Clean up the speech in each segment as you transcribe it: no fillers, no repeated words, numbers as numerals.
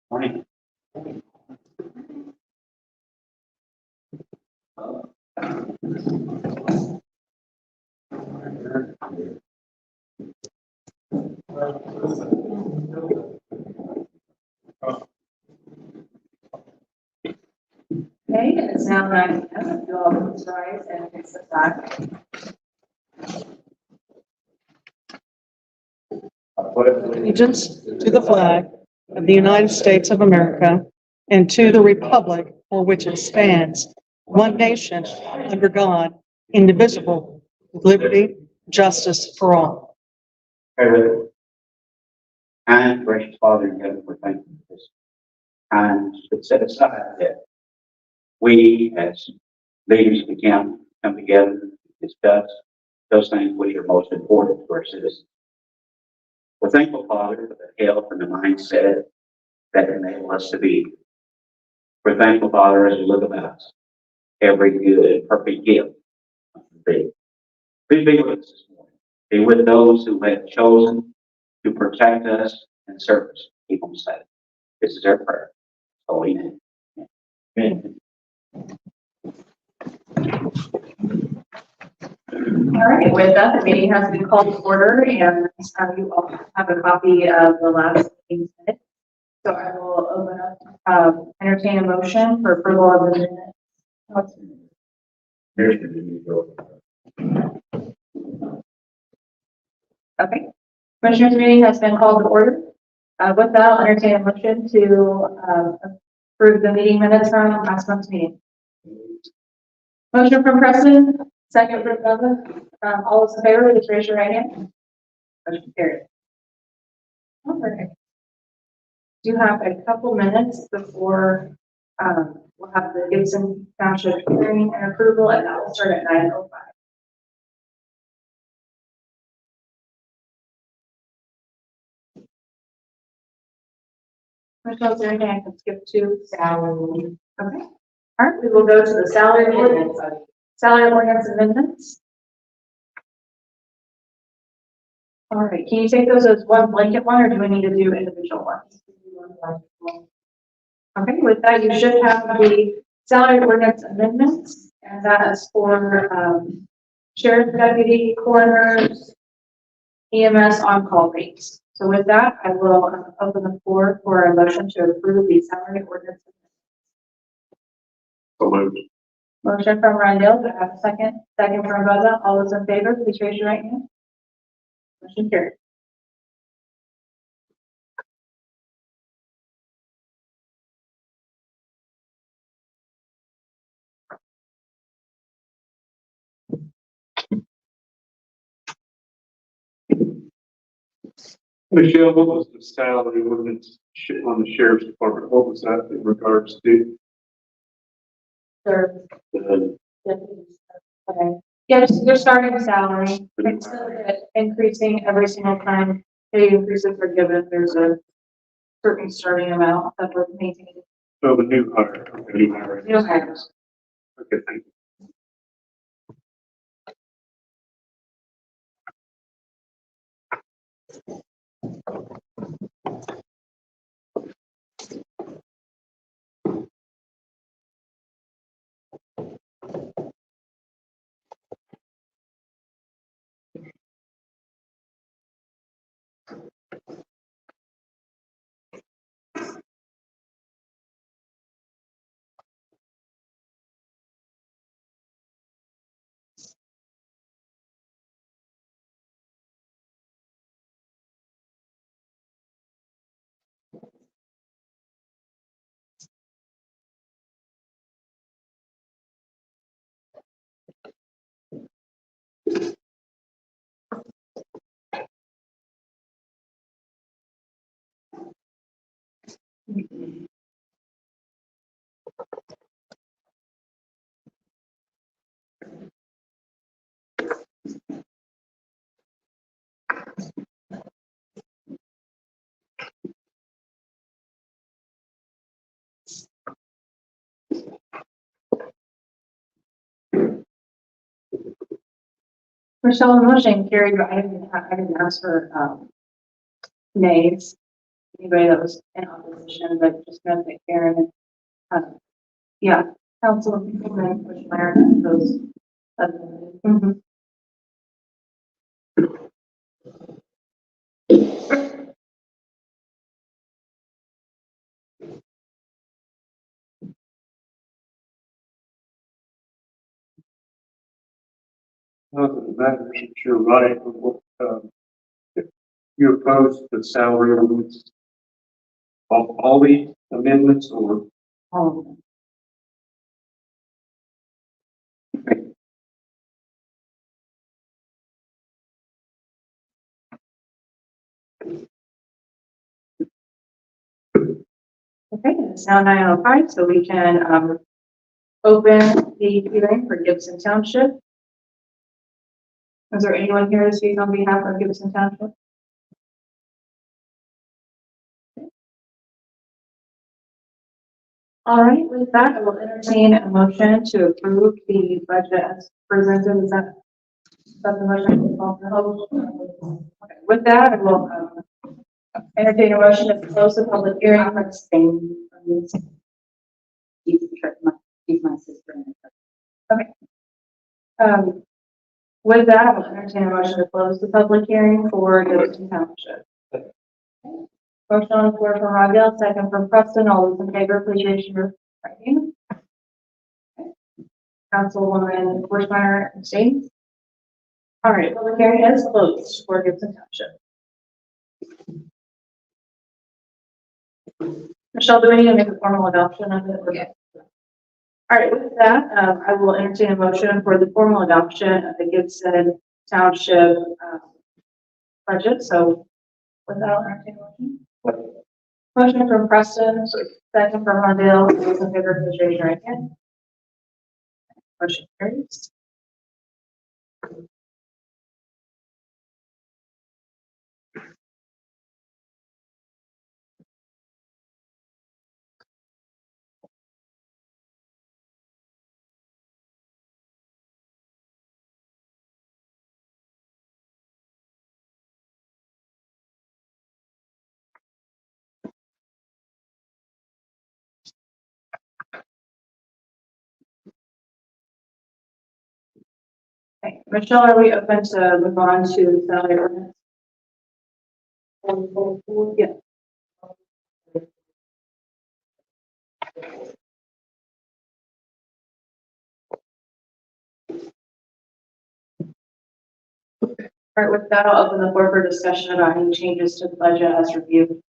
Morning. Okay, and it's now 9 p.m. If you all please rise and face the flag. Allegiance to the flag of the United States of America and to the republic for which it stands, one nation, under God, indivisible, with liberty, justice for all. Pray with me. Kind, gracious Father in heaven, we're thankful for this time to set aside that we as leaders of the county come together and discuss those things which are most important to our citizens. We're thankful, Father, for the health and the mindset that enable us to be. We're thankful, Father, as we look about us, every good and perfect gift from thee. Please be with us this morning. Be with those who have chosen to protect us and serve us. Keep them safe. This is our prayer. Holy name. Amen. All right, with that, the meeting has been called to order, and you all have a copy of the last meeting's minutes. So I will open up, entertain a motion for approval of the minutes. Okay. Commissioners meeting has been called to order. With that, I'll entertain a motion to approve the meeting minutes from last month's meeting. Motion from Preston, second from Bella. All those in favor, please raise your right hand. Motion carried. All right. Do have a couple minutes before we'll have the Gibson Township hearing and approval, and that will start at 9:05. Michelle, is there anything I can skip to? Salary. Okay. All right, we will go to the salary ordinance. Salary ordinance amendments. All right, can you take those as one blanket one, or do we need to do individual ones? Okay, with that, you should have the salary ordinance amendments, and that is for, sheriff deputy, coroners, EMS on-call rates. So with that, I will open the floor for a motion to approve the salary ordinance. So moved. Motion from Rondell, do I have a second? Second from Boza. All those in favor, please raise your right hand. Motion carried. Michelle, what was the salary ordinance on the sheriff's department? What was that in regards to? Third. The Okay. Yeah, just their starting salary, instead of it increasing every single time pay increases are given, there's a certain starting amount that we're maintaining. So the new hire, okay, new hire. New hires. Okay, thank you. Michelle, the motion carried, but I didn't ask for, nays. Anybody that was in opposition, but just gonna take care of it. Yeah, Councilman Bushmeyer, those. Mhm. Not that it matters, if you're right, but what, if you oppose the salary ordinance of all the amendments or? All of them. Okay, it's now 9:05, so we can, open the hearing for Gibson Township. Is there anyone here to speak on behalf of Gibson Township? All right, with that, I will entertain a motion to approve the budget as presented. Is that the motion? Okay, with that, I will entertain a motion to close the public hearing. I'm abstaining from this. She's my sister. With that, I will entertain a motion to close the public hearing for Gibson Township. Motion on the floor from Rondell, second from Preston. All those in favor, please raise your right hand. Councilwoman Bushmeyer abstains. All right, public hearing is closed for Gibson Township. Michelle, do we need to make a formal adoption of it? Yes. All right, with that, I will entertain a motion for the formal adoption of the Gibson Township budget. So with that, I'll entertain a motion. Motion from Preston, second from Rondell. Those in favor, please raise your right hand. Motion carries. Okay, Michelle, are we open to move on to the salary ordinance? Yeah. All right, with that, I'll open the floor for discussion about any changes to the budget as reviewed.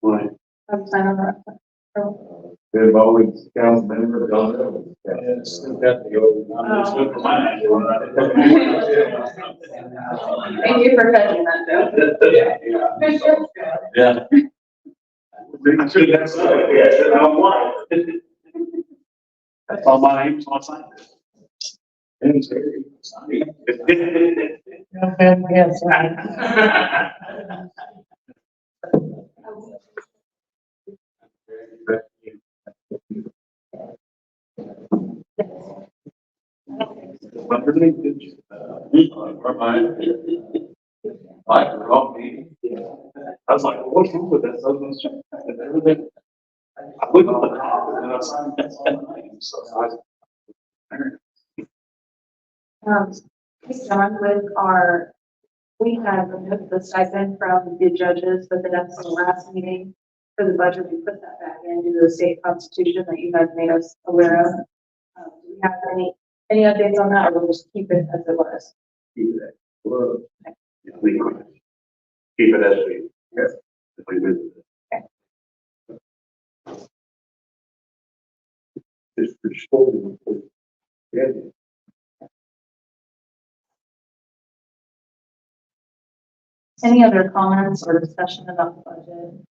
Right. Sign on that. They've always council member, don't know. Yes, they've got the old. Thank you for catching that, Joe. Yeah. That's all my name's on sign. Like, wrong meeting. I was like, well, what's wrong with that? So I was checking and everything. I looked on the top and then I signed that's all my name. So I John, with our, we have removed the stipend from the judges, but then that's the last meeting for the budget. We put that back into the state constitution that you guys made us aware of. Do we have any updates on that, or we'll just keep it as it was? keep it. Well, keep it as we. Yes. If we visit it. It's for school. Yeah. Any other comments or discussion about the budget?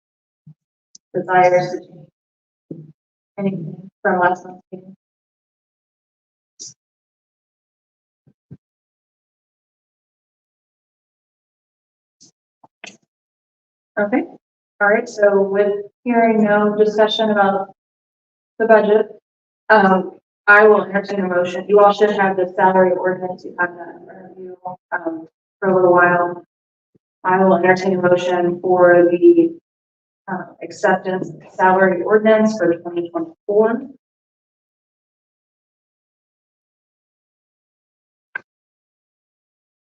Desires to change? Anything from last month's meeting? Okay, all right, so with hearing no discussion about the budget, I will entertain a motion. You all should have the salary ordinance, you have that in front of you, for a little while. I will entertain a motion for the, acceptance of salary ordinance for 2024.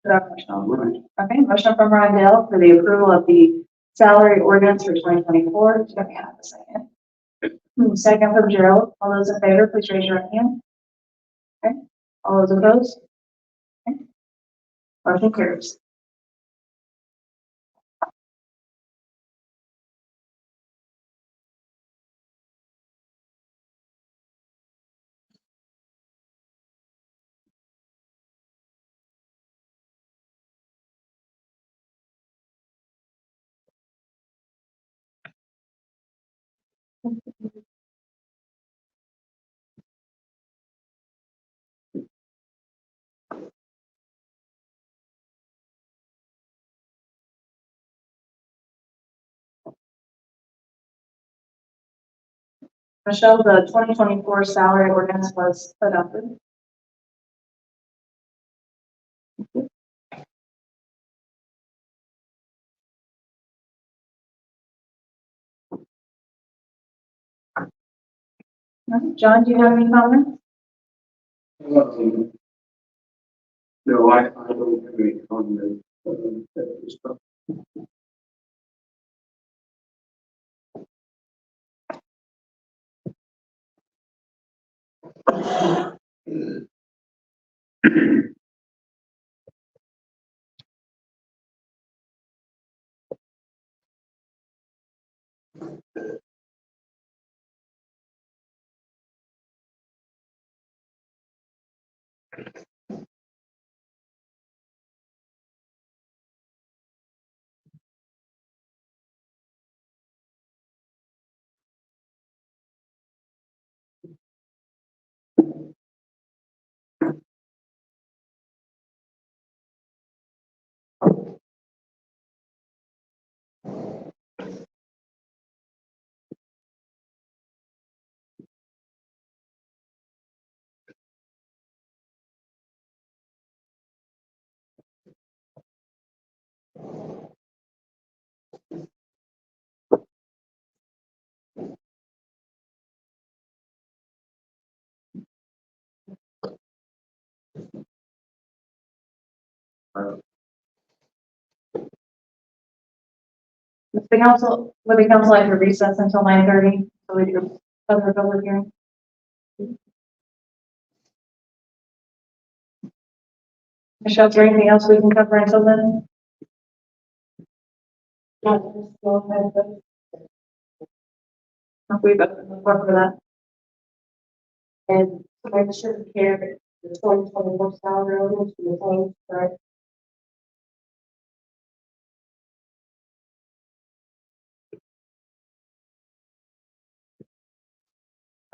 Okay, motion from Rondell for the approval of the salary ordinance for 2024. Let me have a second. Second from Gerald. All those in favor, please raise your right hand. Okay. All those opposed? Okay. Motion carries. Michelle, the 2024 salary ordinance was adopted. John, do you have any comments? No, I don't have any comment. At this time. Would the council like to recess until 9:30? So we can cover the public hearing? Michelle, is there anything else we can cover until then? We've opened the floor for that. And I should care the 2021 salary ordinance to the same, correct?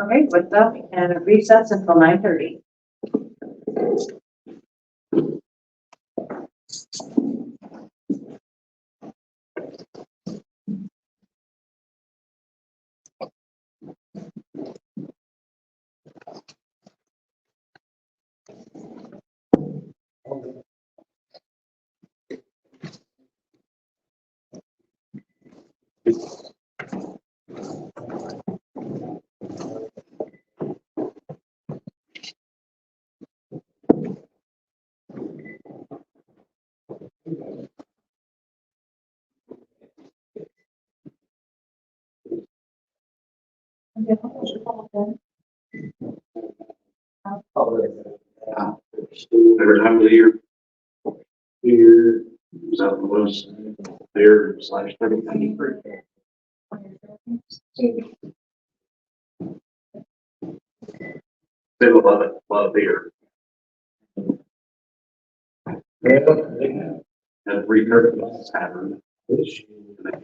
Okay, with that, we can recess until 9:30. Every time of the year. Here, so it was there slash 30. They have a lot of beer. And 3:30 Saturday. And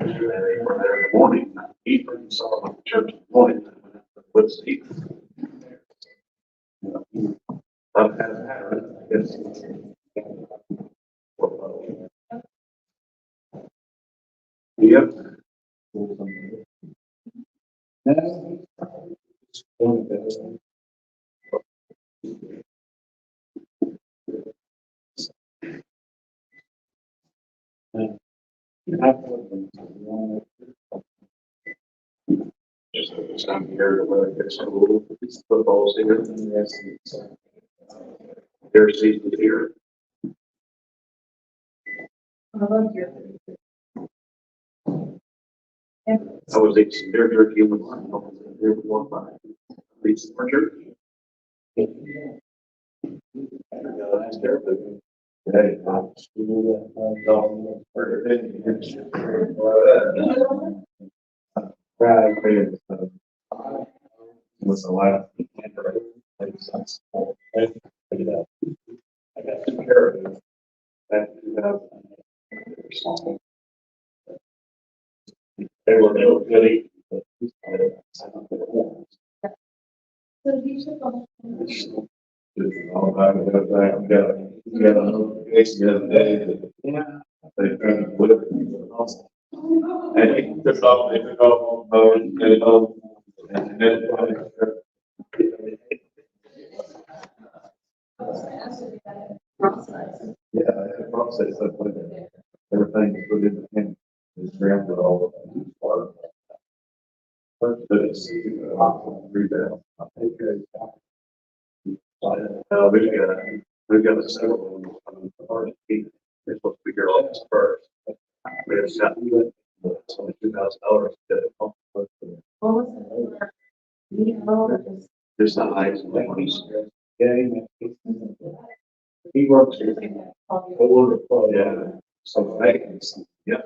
they were there in the morning, eating, saw them at church in the morning. What's the? I've had a guess. Yep. Just this time of year to where it gets a little football season. Their season here. I was eating some deer jerky with there was one by Lisa Jerky. Was the last. I got some carrots. That 2000. They were good eating. All about it, we got a notification the other day that, they trying to flip it. And they took off, and it all, and then. Yeah, the process of everything is put in the, is ground with all of the part. But it's, rebound. We've got several. They're supposed to be here all this first. We have set, it's only $2,000. There's the highs and lows. He works. Yeah. So yeah.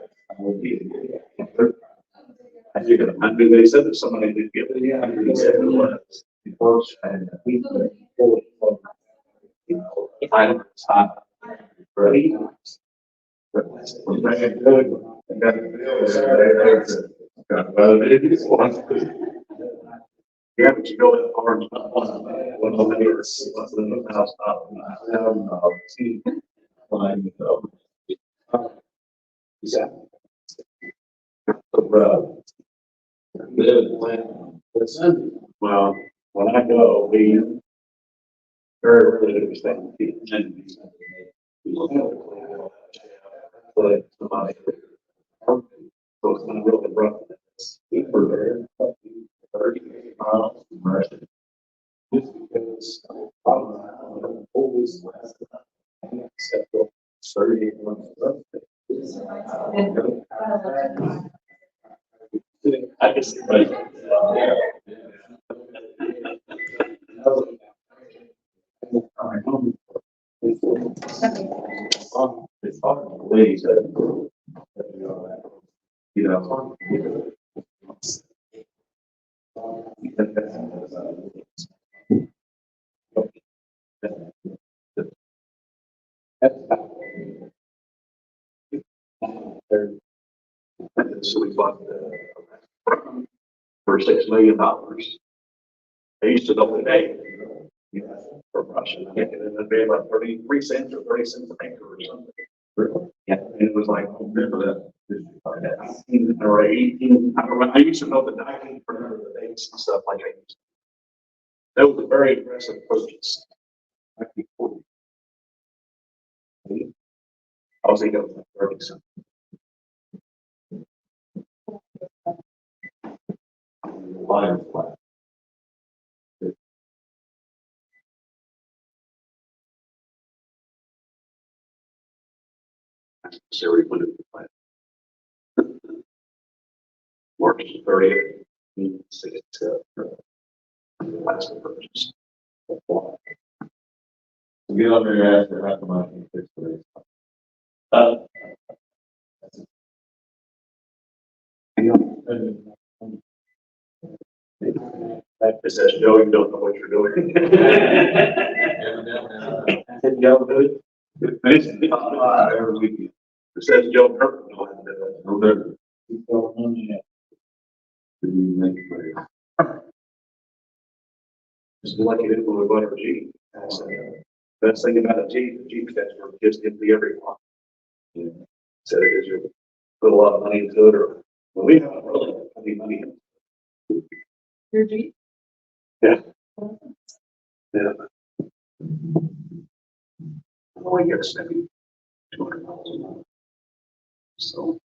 I figured, I mean, they said that somebody did get it. Yeah. They said it was. He works and he. I don't stop. Ready? Yeah, but you go to the farm. One of the neighbors, what's in the house, well, when I go, we very rarely understand people. But somebody. So it's not really rough. We're there. 30 miles from Russia. Just because always less than acceptable. 38 months. I just, it's hard to believe that, you know. So we bought for $6 million. They used to know the day. For Russia, and it'd be about 33 cents or 30 cents an acre or something. Really? Yeah, and it was like, I remember that. 19 or 18, I remember, I used to know the 19, remember the dates and stuff like that. That was a very aggressive purchase. 1940. I was thinking it was like 30 cents. Lion flat. Necessary when it was planned. March 30th, 1962. That's the purchase. Get on there after half a month and fix it. It says, Joe, you don't know what you're doing. Joe, do it. Every weekend. It says Joe Kirk. November. Just lucky to go to a G. Best thing about a G, the G stands for just empty everyone. So it is you put a lot of money into it, or well, we haven't really put any money in. Your Jeep? Yeah. Yeah. Well, I guess maybe $200 a month. So.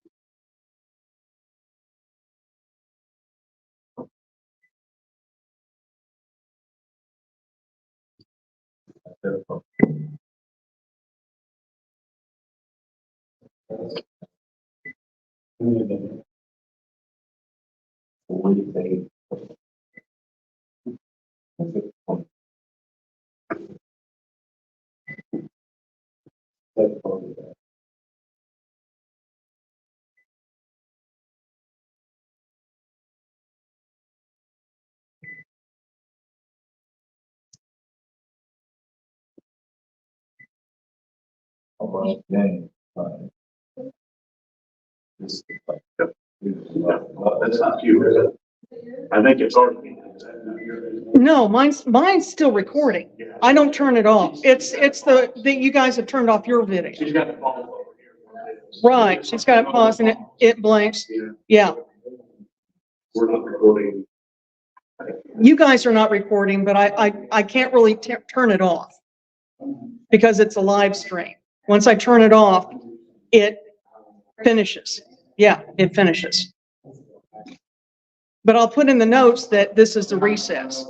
That's not you, is it? I think it's already. No, mine's still recording. I don't turn it off. It's the you guys have turned off your video. She's got the ball over here. Right, she's got it paused and it blinks. Yeah, We're not recording. you guys are not recording, but I can't really turn it off because it's a live stream. Once I turn it off, it finishes. Yeah, it finishes. But I'll put in the notes that this is the recess.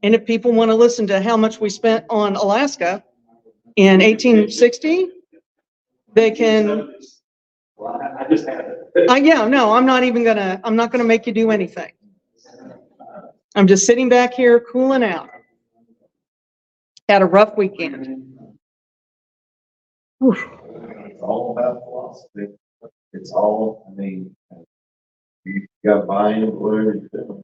And if people want to listen to how much we spent on Alaska in 1860, they can. Well, I just had it. Yeah, no, I'm not gonna make you do anything. I'm just sitting back here cooling out. Had a rough weekend. Whew. It's all about philosophy. It's all, I mean, you got to buy into whatever you're doing.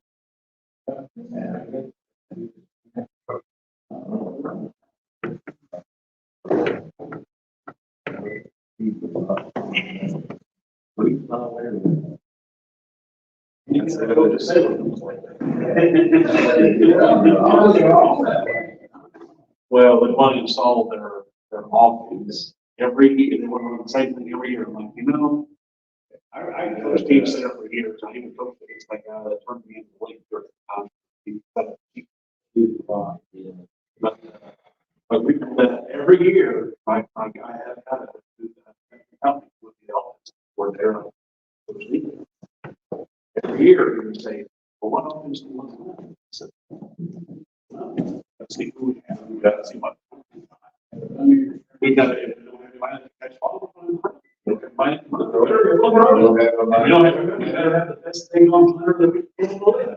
Well, they want to install their office every year. They want to do the same thing every year. I'm like, you know, I coached teams there for years. I even coached against that guy that turned me into the league during the time. But we do that every year. My guy had to do that company with the office where they're every year he would say, well, what office do you want? So, let's see who we have. We got to see what we got to catch all. Don't have a mind. You don't have, you better have the best thing on Twitter that we can believe.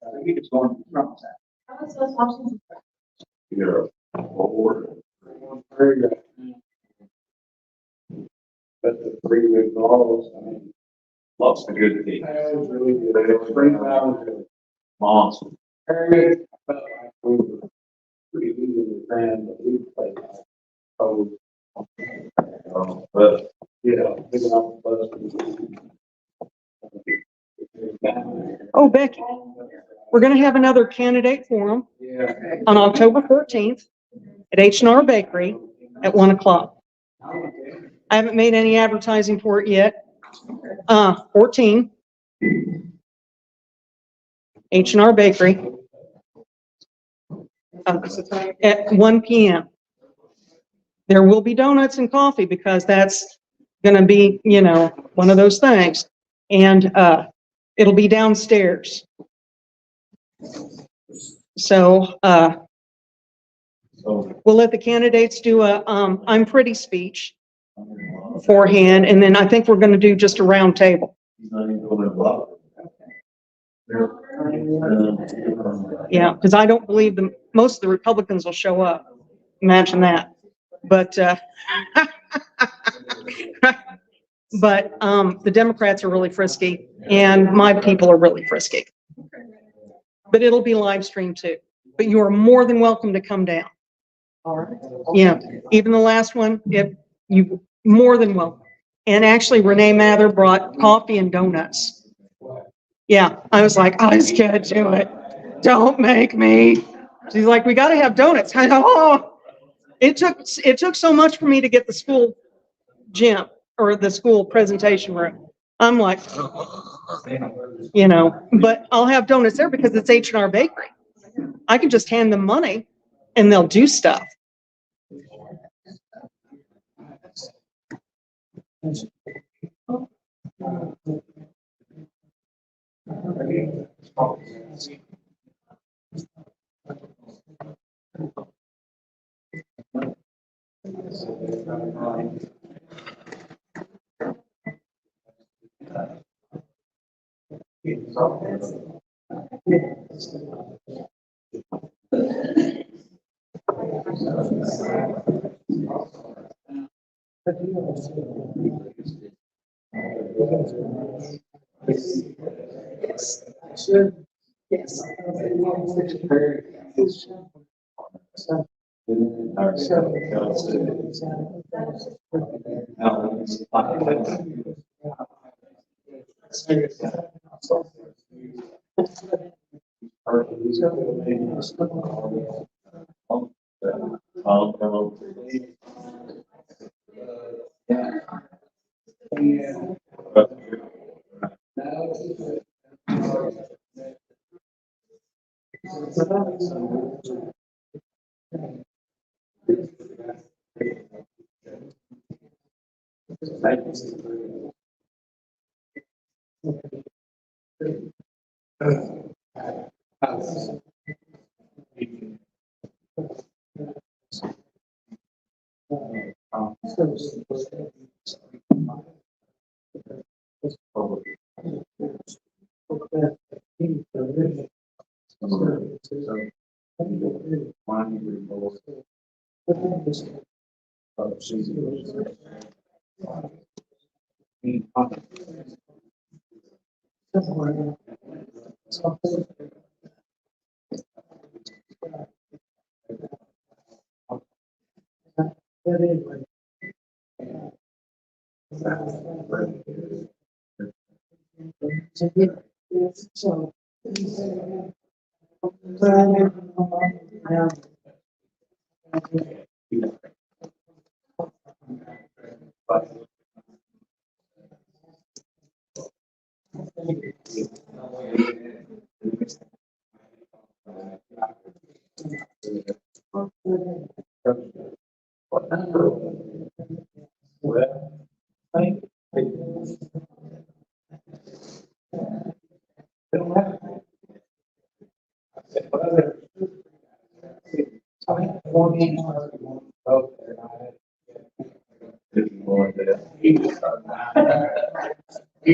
I think it's going from that. How is those options? You're a board. But the three big balls, I mean, Lots of good things. that was really good. It was pretty good. Monster. Very, felt like we were pretty evenly ran, but we played like, oh, But yeah, picking up the bus. Oh, Becky, we're going to have another candidate forum Yeah. on October 14th at H&R Bakery at 1 o'clock. I haven't made any advertising for it yet. 14. H&R Bakery. At 1 p.m. There will be donuts and coffee because that's gonna be, you know, one of those things. And, it'll be downstairs. So, so. we'll let the candidates do a, I'm pretty speech beforehand, and then I think we're gonna do just a round table. He's not even going to block. Yeah, because I don't believe most of the Republicans will show up. Imagine that. But, but, the Democrats are really frisky and my people are really frisky. But it'll be live streamed too. But you are more than welcome to come down. Yeah, even the last one, if you more than welcome. And actually Renee Mather brought coffee and donuts. Yeah, I was like, I just can't do it. Don't make me. She's like, we got to have donuts. I know. Oh, it took so much for me to get the school gym or the school presentation room. I'm like, you know, but I'll have donuts there because it's H&R Bakery. I can just hand them money and they'll do stuff. Yes.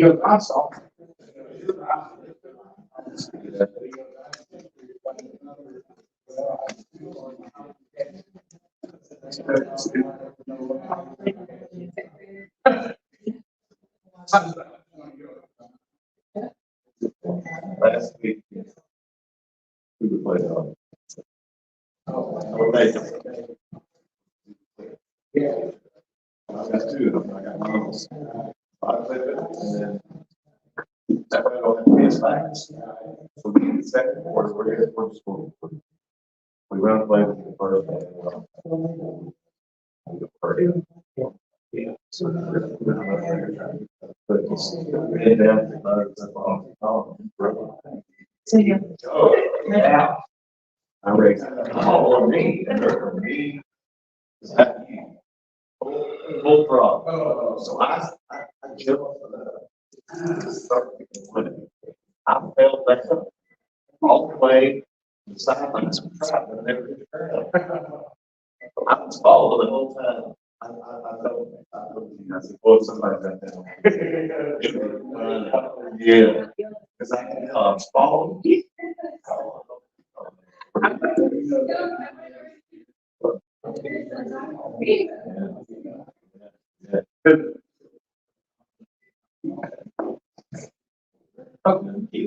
goes, I saw. Last week. We would play on. Yeah. I got two of them, I got mom's. I flip it and then. That way I don't have to miss facts. So the second quarter, we're here for school. We run play with the first one. Yeah. So. But it's. Head down to oh, yeah. I'm ready. All of me, and they're for me. Is that you? Full problem. So I jumped. I felt that all the way to the sidelines. I was following the whole time. I said, well, somebody got that. Yeah. Because I can tell I was following. Keep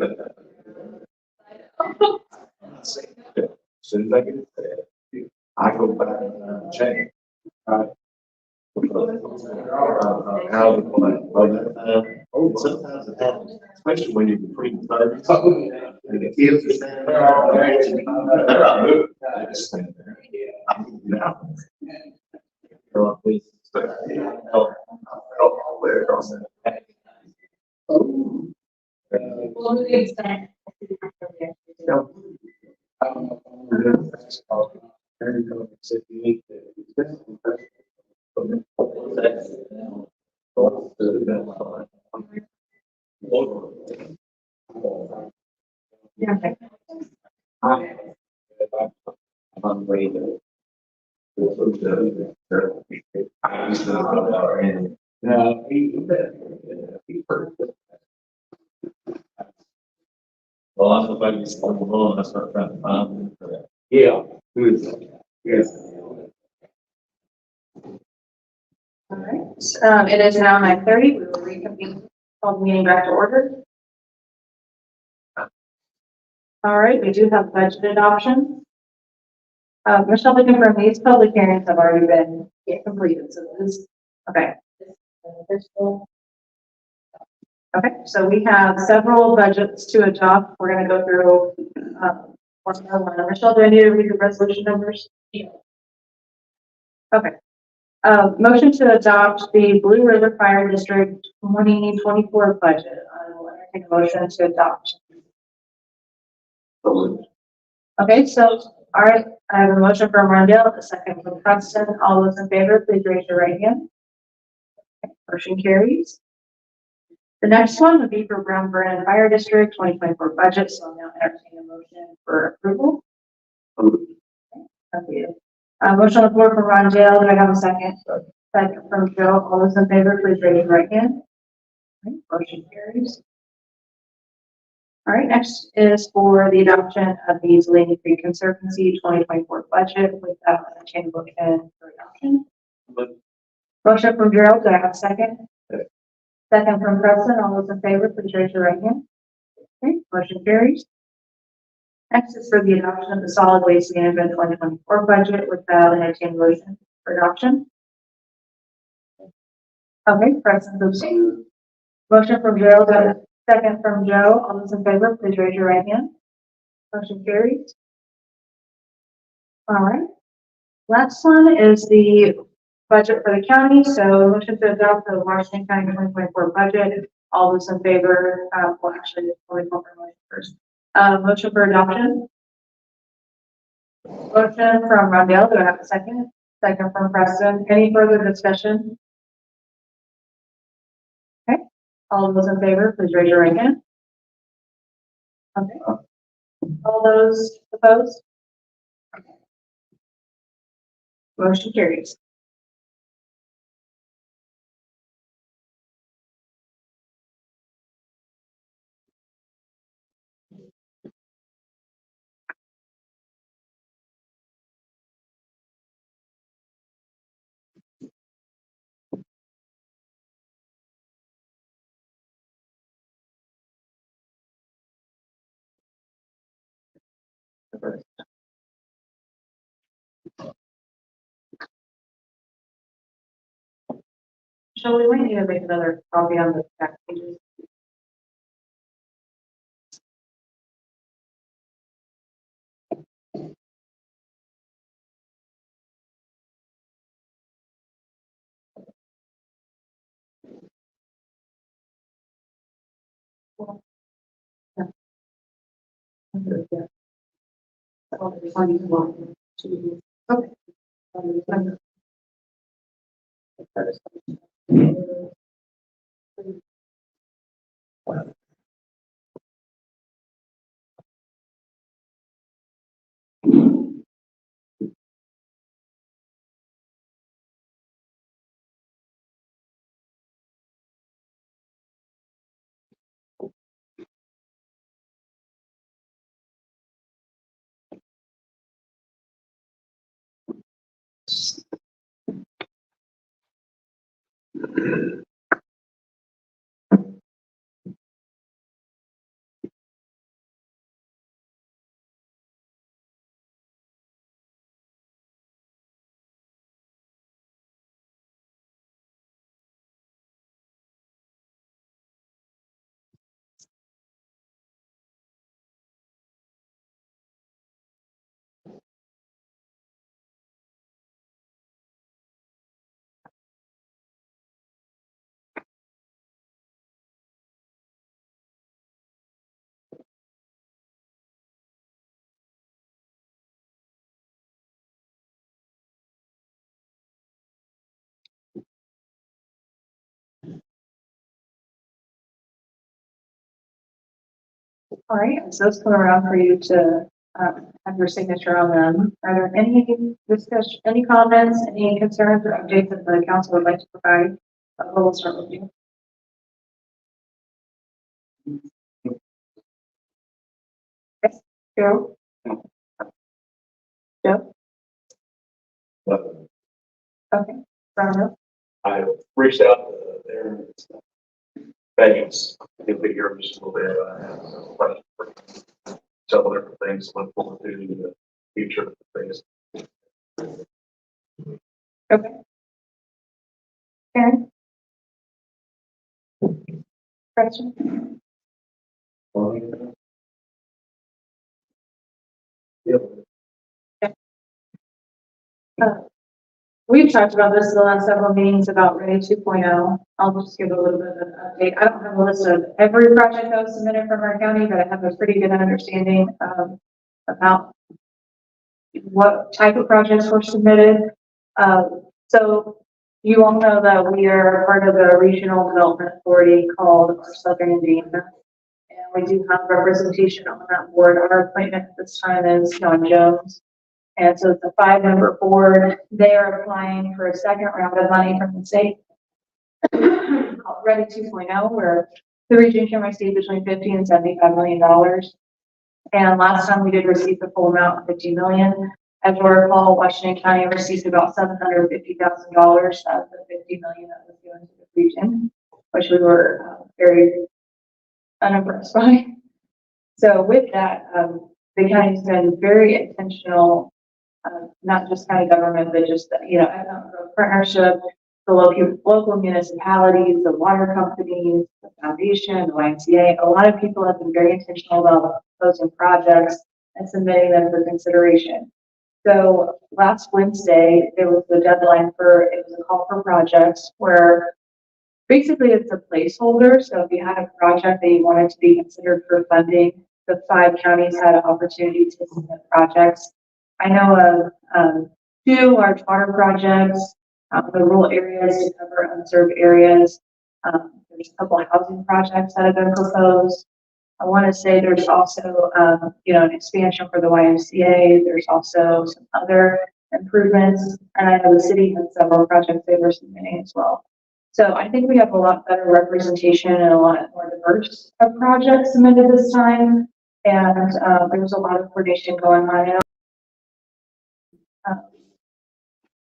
it. Soon as I get there, I go back and check. Right. How the play. Sometimes it happens, especially when you're between thirty. And the kids are standing there. They're not moving. They just stand there. I'm moving out. They're like, please. Help all the way across that. On the way to. No, he hurt. Well, I'm about to start alone, I start trying to find him for that. Yeah. Who is that? Yes. All right, it is now 9:30. We will reconvene, call the meeting back to order. All right, we do have budget adoption. Michelle, we confirm these public hearings have already been completed, so this, okay. Okay, so we have several budgets to adopt. We're going to go through one by one. Michelle, do I need to read the resolution numbers? Yeah. Okay. Motion to adopt the Blue River Fire District 2024 budget. I will entertain a motion to adopt. Okay, so, all right, I have a motion from Rondell, a second from Preston. All those in favor, please raise your right hand. Okay, motion carries. The next one would be for Brown Vernon Fire District 2024 budget, so I'll now entertain a motion for approval. Okay. Motion on the floor from Rondell. Do I have a second? Second from Joe. All those in favor, please raise your right hand. Okay, motion carries. All right, next is for the adoption of the Zelini Creek Conservancy 2024 budget without a change motion for adoption. Motion from Gerald. Do I have a second? Second from Preston. All those in favor, please raise your right hand. Okay, motion carries. Next is for the adoption of the Solid Waste Management 2024 budget without an entertained motion for adoption. Okay, Preston moves. Motion from Gerald, second from Joe. All those in favor, please raise your right hand. Motion carries. All right. Last one is the budget for the county. So motion to adopt the Washington County 2024 budget. All those in favor, well, actually, we'll call for motion first. Motion for adoption. Motion from Rondell. Do I have a second? Second from Preston. Any further discussion? Okay. All those in favor, please raise your right hand. Okay. All those opposed? Motion carries. first. So we might need to make another copy on the back pages. All right, so it's coming around for you to have your signature on them. Are there any discussion, any comments, any concerns or updates that the council would like to provide? We'll start with you. Yes, Joe? Joe? But Okay, Brenda? I reached out to their banks, if they hear just a little bit, I have some questions for several different things, look forward to the future of things. Okay. Karen? Question? We've talked about this in the last several meetings about Ready 2.0. I'll just give a little bit of an update. I don't have a list of every project that was submitted from our county, but I have a pretty good understanding about what type of projects were submitted. So you all know that we are part of a regional development authority called our Southern Indiana. And we do have representation on that board. Our appointment at this time is John Jones. And so it's a 5-member board. They are applying for a second round of money from the state called Ready 2.0, where the region can receive between $50 and $75 million. And last time we did receive the full amount, $50 million. As you recall, Washington County received about $750,000 of the $50 million that was given to the region, which we were very unimpressed by. So with that, the county's been very intentional, not just county government, but just, economic partnership, the local municipalities, the water companies, the foundation, the YMCA. A lot of people have been very intentional about proposing projects and submitting them for consideration. So last Wednesday, there was the deadline it was a call for projects where basically it's a placeholder. So if you had a project that you wanted to be considered for funding, the 5 counties had an opportunity to submit projects. I know of 2 large water projects, the rural areas to cover unserved areas. There's a couple of housing projects that have been proposed. I want to say there's also, an expansion for the YMCA. There's also some other improvements. And I know the city has several projects they were submitting as well. So I think we have a lot better representation and a lot more diverse of projects submitted this time. And there's a lot of coordination going on.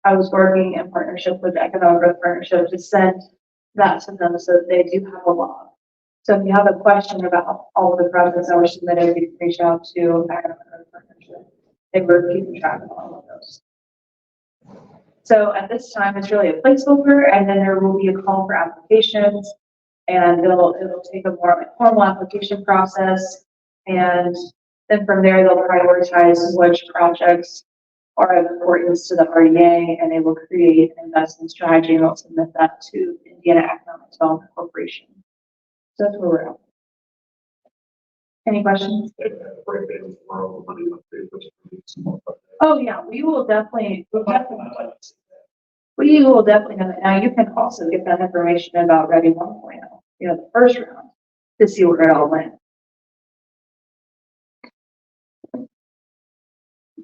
I was working in partnership with Economic Growth Partnership to send that to them so that they do have a lot So if you have a question about all of the projects that were submitted, you can reach out to Magna Partnership. They were keeping track of all of those. So at this time, it's really a placeholder, and then there will be a call for applications, and it'll take a more formal application process, and then from there, they'll prioritize which projects are of importance to the RDA, and they will create an investment strategy and they'll submit that to Indiana Economic Development Corporation. So that's where we're at. Any questions? Oh, yeah, we will definitely have it. Now, you can also get that information about Ready 1.0, the first round, to see where it all went.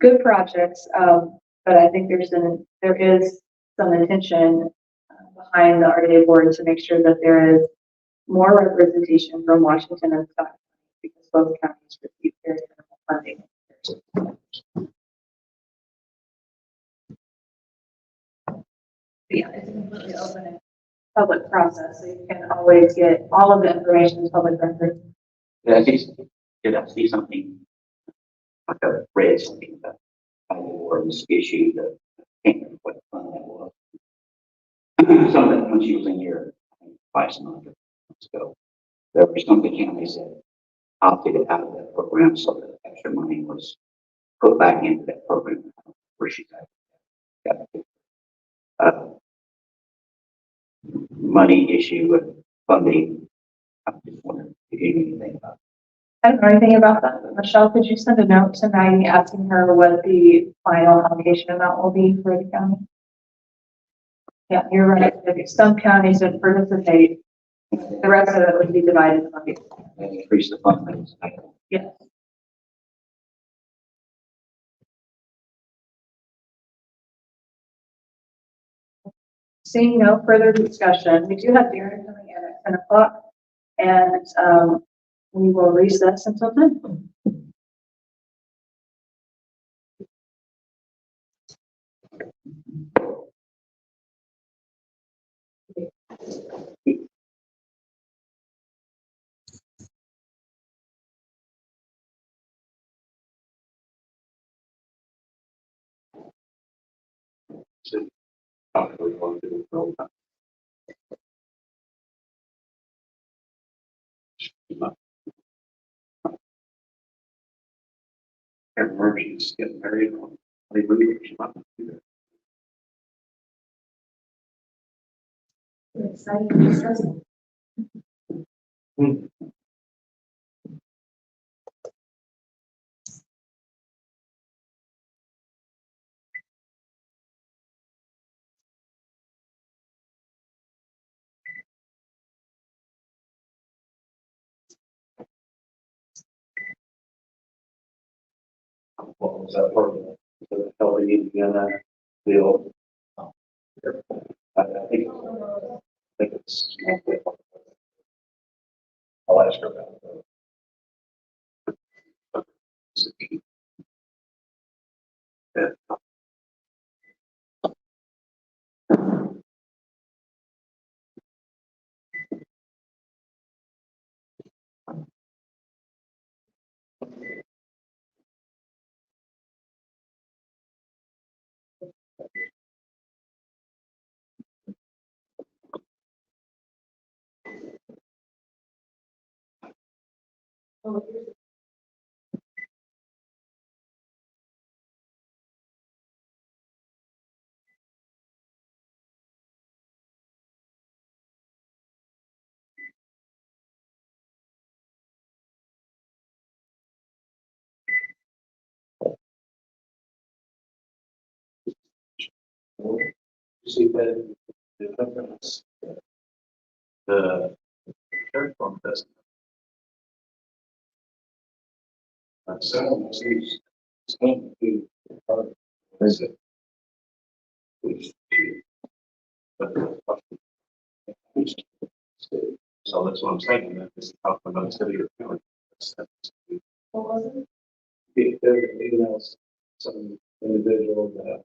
Good projects, but I think there is some intention behind the RDA board to make sure that there is more representation from Washington and Scott, because both counties receive very minimal funding. But yeah, it's a completely open and public process, so you can always get all of the information in public record. Did I see something? Like I read something about how the board's issue, the, I can't remember what fund that was. Something when she was in here, I think, 5 months ago. There were some of the counties that opted out of that program, so that extra money was put back into that program where she got money issue and funding. I just wondered if you knew anything about it. I don't know anything about that, but Michelle, could you send a note to Maggie asking her what the final allocation amount will be for the county? Yeah, you're right. If some counties would participate, the rest of it would be divided among you. And increase the funding. Yes. Seeing no further discussion, we do have dinner coming in at 10 o'clock, and we will recess until then. Emergencies getting married on. They really should not do that. Exciting. What was that part of the healthy Indiana deal? I think it's. I'll ask her about it. Yeah. See that the difference, the church on this. So it's going to visit. So that's what I'm saying, that this is talking about city or county. What was it? Even as some individual that.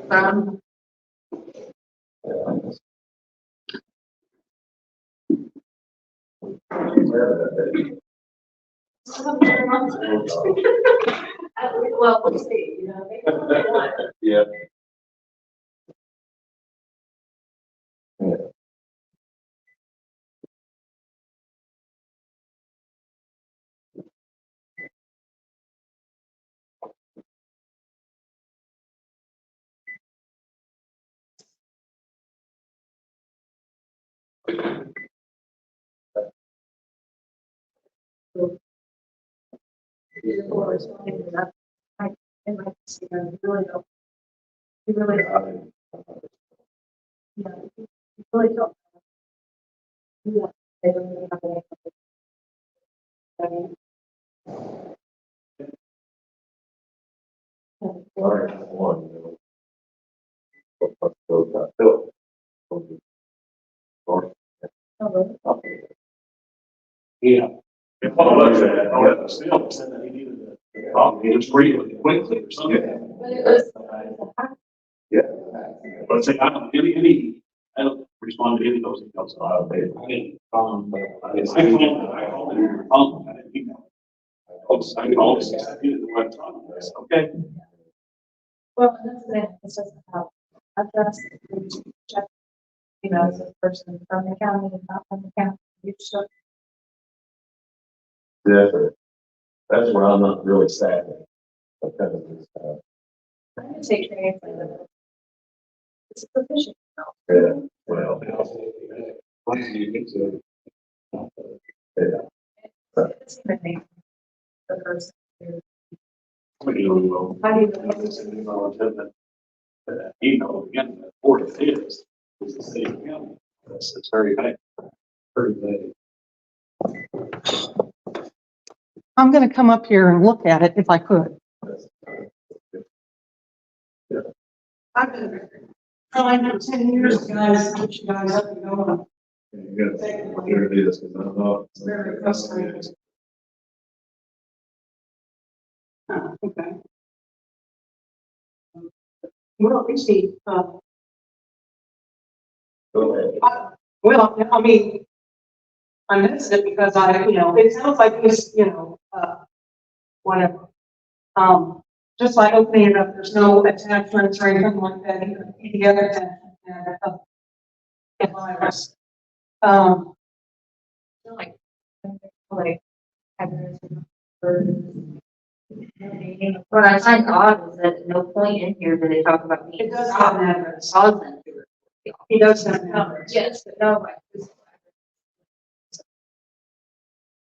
Brown, well, we'll see, you know. Maybe one. Yeah. You really don't. You really don't. Yeah, you really don't. Yeah, they don't really have any. Yeah. If I looked at it, I would have still said that he needed to talk, he was really quickly or something. But it was. But say, I don't respond to any of those emails. I didn't, I called him, I didn't email. I called him, I didn't want to talk. I said, okay. Well, that's the thing, it's just about address, check, you know, as a person from the county and not from the county. You should. That's where I'm not really sad. Because of this, I'm gonna take your answer. It's sufficient. yeah, well, It's gonna make the person. We do, well, How do you? that email again, that board of is the city of county. It's very bad. Pretty bad. I'm gonna come up here and look at it if I could. I've been trying for 10 years, guys, to get you guys up and going. you gotta, you're gonna do this, because I'm not. It's very frustrating. Okay. Well, we see, Go ahead. well, I mean, I missed it because it sounds like this, whatever. Just like opening it up, there's no attachments or anything like that, either PDF attachment, and, virus. Like, what I find odd is that at no point in here do they talk about being. It does have an address. Cause them to. He does have an address. Yes, but no, like,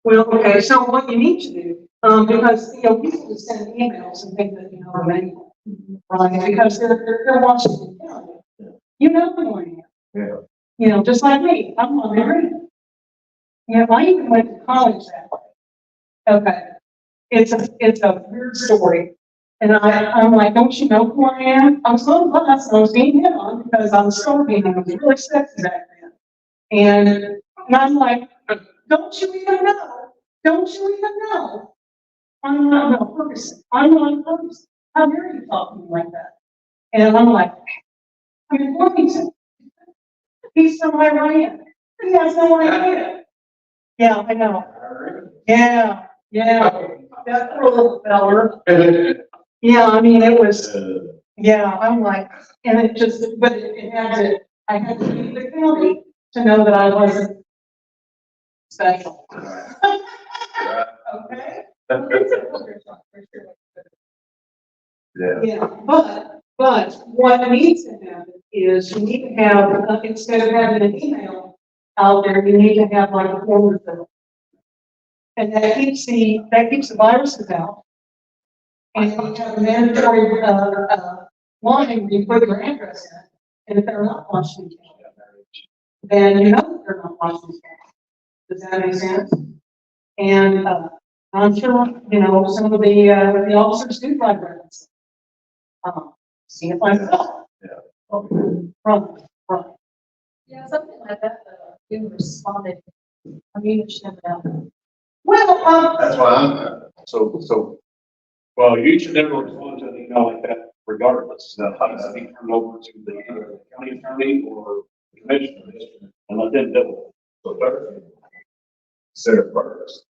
Well, okay, so what you need to do, because, people just send emails and think that, anyway, right, because they're Washington County. You know who I am. Yeah. Just like me, I'm on the internet. I even went to college that way. Okay, it's a weird story. And I'm like, don't you know who I am? I was on bus and I was being hit on because I was starving and I was really sexy back then. And I'm like, don't you even know? Don't you even know? I'm not a person. I'm not a person. How dare you talk to me like that? And I'm like, I'm in Bloomington. He's from Iran. He has no idea. Yeah, I know. Yeah. That poor little feller. Yeah, I mean, it was, yeah, I'm like, and it just, but it had to, I had to leave the county to know that I wasn't special. Okay? Yeah, but what needs to happen is you need to have, instead of having an email out there, you need to have like a folder fill. And that keeps the viruses out. And you have a mandatory, line where you put your address in. And if they're not Washington County, then you know that they're not Washington County. Does that make sense? And, I'm sure, some of the officers do like records. See if I know. Right. yeah, something like that, you responded. I mean, you should have done. Well, That's why so, Well, you should never respond to an email like that regardless. How does it be turned over to the either the county attorney or the commissioner and let them deal with it? so Thursday, Sarah first.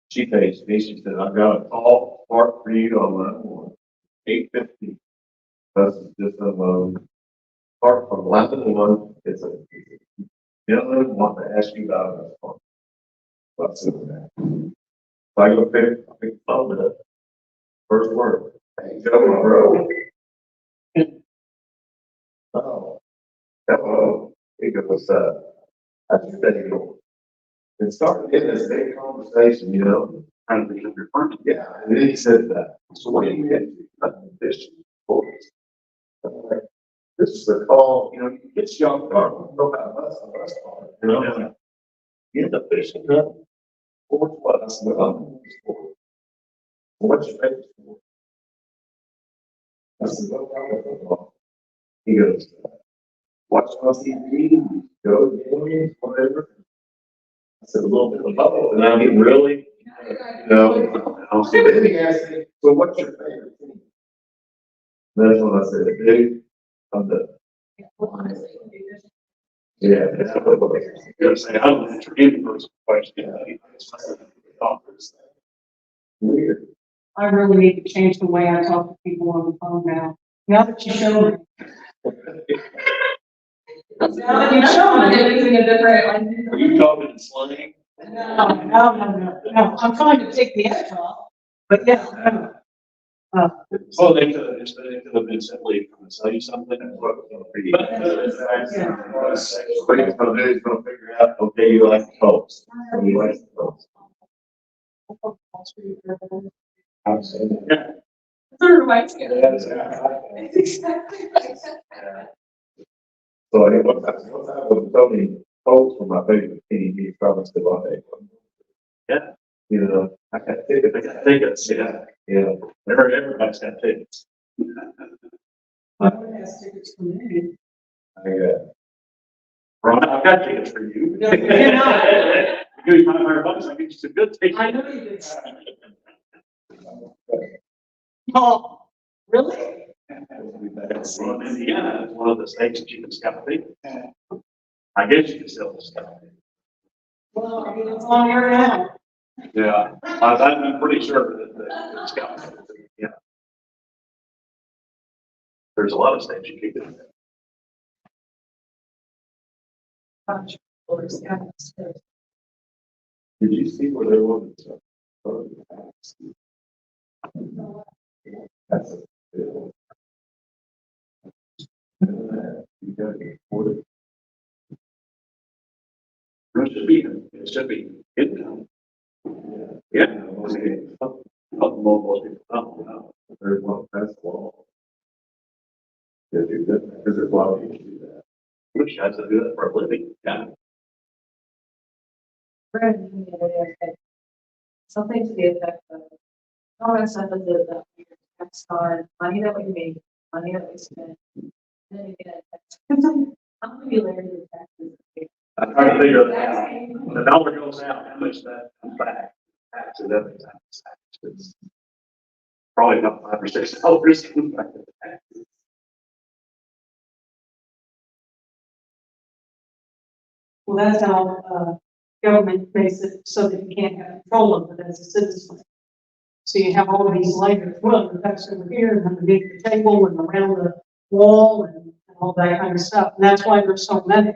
She faced me, she said, I've got a call part for you on line one, 8:50. That's just a, part from line one, it's a, gentleman want to ask you about this part. What's in that? So I go pick the phone up. First word, hey, Joe, bro. Oh, hello. He goes, I just said, you know, it started getting this big conversation, you know, Trying to be your friend. yeah, and then he said that, so what do you get? This, boys. I'm like, this is a call, you know, you get young, go about bus call, you know, like, get the fishing up. Or what? I said, well, what's your favorite sport? I said, well, he goes, watch on TV, go to games, whatever. I said, a little bit of both, and I mean, really? No, so then he asked me, so what's your favorite team? That's when I said, dude, I'm the. Yeah. You gotta say, I don't answer any personal question. Weird. I really need to change the way I talk to people on the phone now. Now that you show me. Now that you show me. Using a different, Are you talking in slang? No, I'm trying to take the edge off, but yeah. Oh, they could have been simply trying to sell you something. And what was gonna be. What he's gonna do, he's gonna figure out, okay, you like the Colts. So he likes the Colts. I'm saying that. So I what's that was Tony Colts for my favorite team, he's probably still on it. Yeah. You know, I got tickets. They got tickets, yeah. Yeah. Everybody's got tickets. My wife has tickets for me. Ron, I've got tickets for you. Yeah, you know. Give me $500, I'll get you some good tickets. I know you did. Oh, really? That's in Indiana, it's one of the states that you can scout people. I guess you can sell the stuff. Well, I mean, it's on air now. Yeah, I'm pretty sure that scout, yeah. There's a lot of states you can do that. Did you see where they wanted to? That's a. You gotta get afforded. It should be income. Yeah. Most people don't. There's one, that's law. If you did, because there's a lot of people do that. Wish I could do that for a living, yeah. Something to the effect of, all that stuff is the tax on money that we make, money that we spend. And then again, I'm gonna be learning the taxes. I'm trying to figure that out. When the dollar goes out, how much that comes back? Taxes, every tax. It's probably about $5 or $6 comes back to the taxes. Well, that's how, government makes it so that you can't have control of it as a citizen. So you have all of these layers, well, the tax over here, and underneath the table, and around the wall, and all that kind of stuff, and that's why there's so many.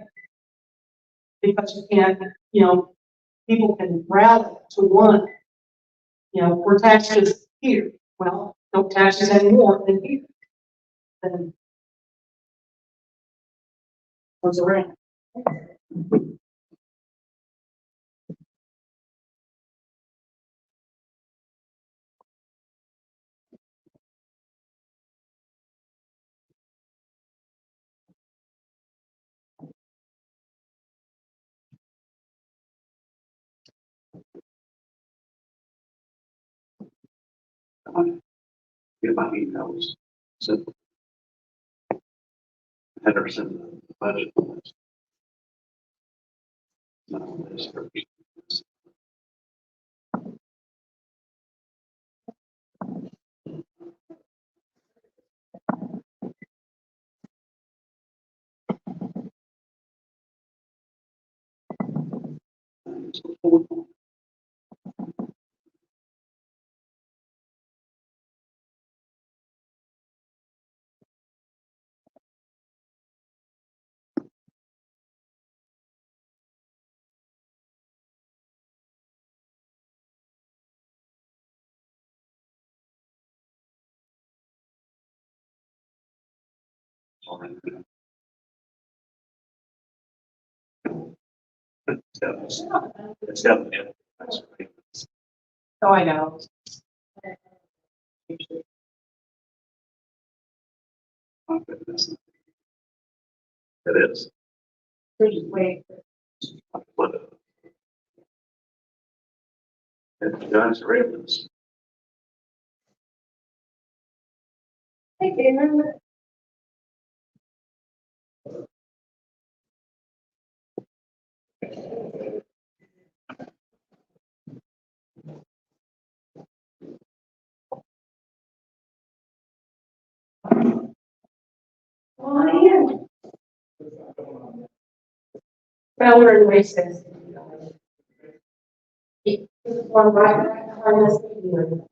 Because you can't, you know, people can rally to one, you know, we're taxes here, well, no taxes anymore than here. Then goes around. Get my emails. So. Header send the budget. No, that's for- It's definitely. Oh, I know. It is. They're just waiting. But it's John's Ravens. Hey, David. Oh, yeah. Well, we're in recess. One right, on this video.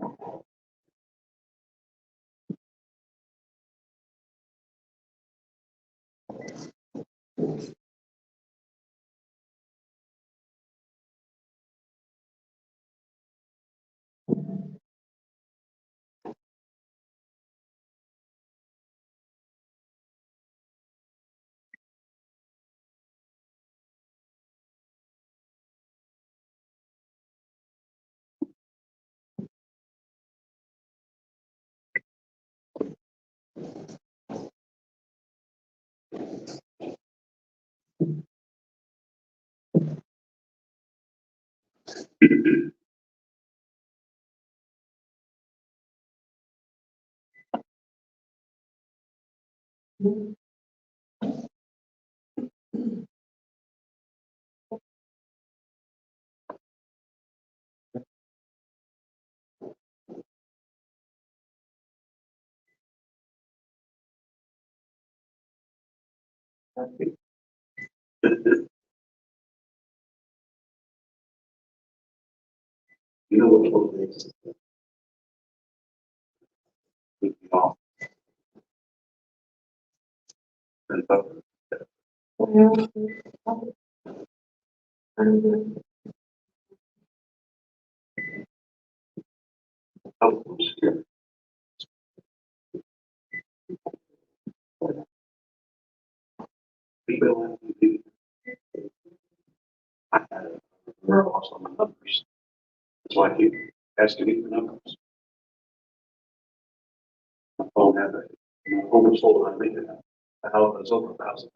You know what it is? I had a loss on my numbers. That's why I keep asking me for numbers. My phone had a home sold on me. The house was over 1,000.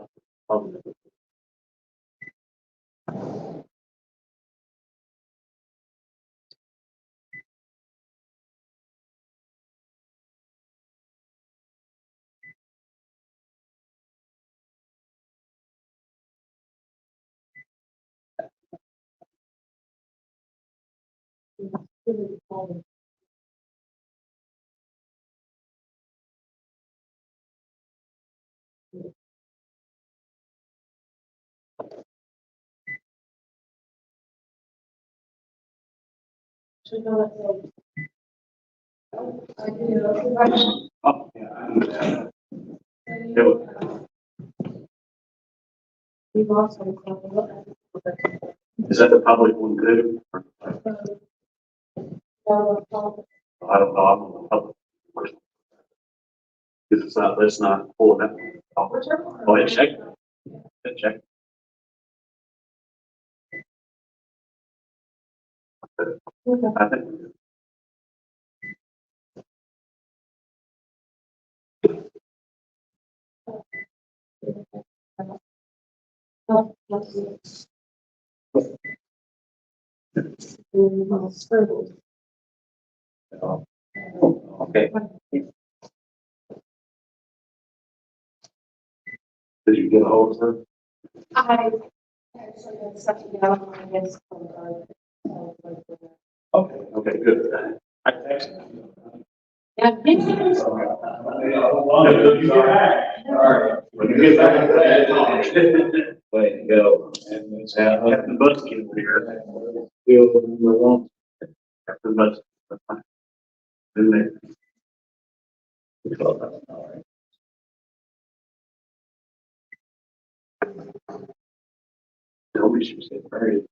Oh, yeah. I understand. It was- We've also. Is that the public one too? I don't know. I'm on the public. First. Because it's not, let's not pull that. Oh, yeah, check. Yeah, check. I think. Okay. Did you get a hold of her? I So that's something else, I guess, Okay, good. I texted. Yeah. When you get back. All right. When you get back. Way to go. And it's Captain Butsky over here. Field number one. Captain Butsky. That's fine. Isn't it? All right. Nobody should say very.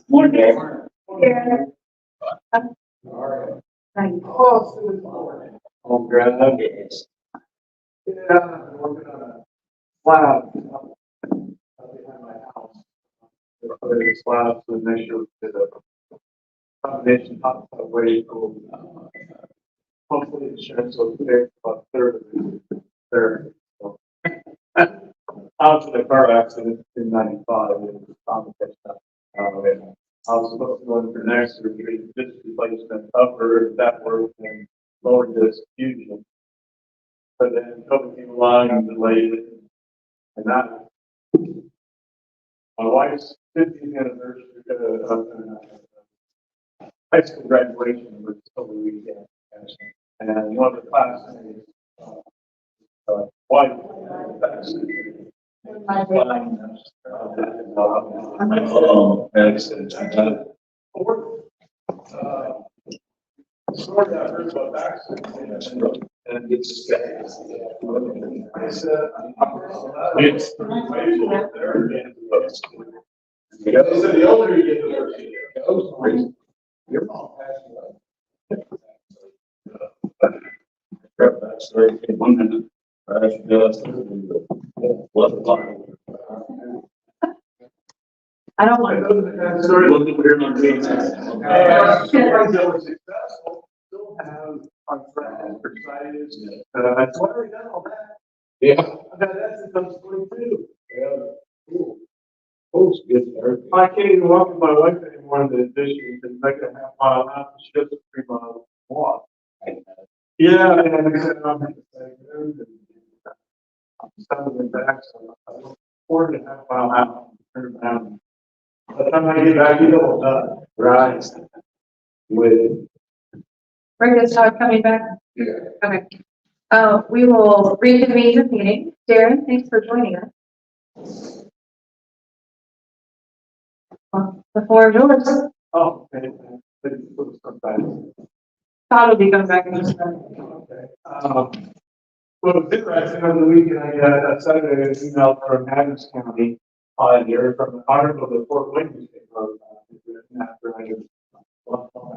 Morning, Dave. Here. Right. Home grad. Yes. Yeah, I'm working on a slab. Behind my house. They're putting a slab to make sure that the combination top of weight will, hopefully it should, so today about third of it. Third. So. I was in a car accident in '95 and found the stuff. And I was supposed to go in for next surgery, disc replacement upper, if that worked, and lower disc fusion. But then COVID came along and delayed it. And that, my wife's 50th anniversary, high school graduation was over the weekend. And one of the classmates, wife, Excellent. Sorry, I heard about accidents and it's. I said, it's there again. They said the older you get, the worse you get. Your mom passed away. That's right. 1 minute. I don't want. Sorry. Look over here on the. That were successful, still have on track for science. That's why we done all that. Yeah. I've had that since I was 22. Yeah. Cool. Oh, it's good. I can't even walk with my wife anymore in the addition because like a half mile out, she does a 3 mile walk. Yeah, and I said, I'm at the same road and I'm stumbling back, so I'm 4.5 mile out, turn around. By the time I get back, you know, Right. with. Rick is not coming back? Yeah. Okay. We will reconvene the meeting. Darren, thanks for joining us. Well, the floor is yours. Oh, okay. Sometimes. Todd will be coming back in just a minute. Okay. Well, it was interesting on the weekend, I got a Saturday an email from Adams County, here from the article that Fort Wayne newspaper wrote, after I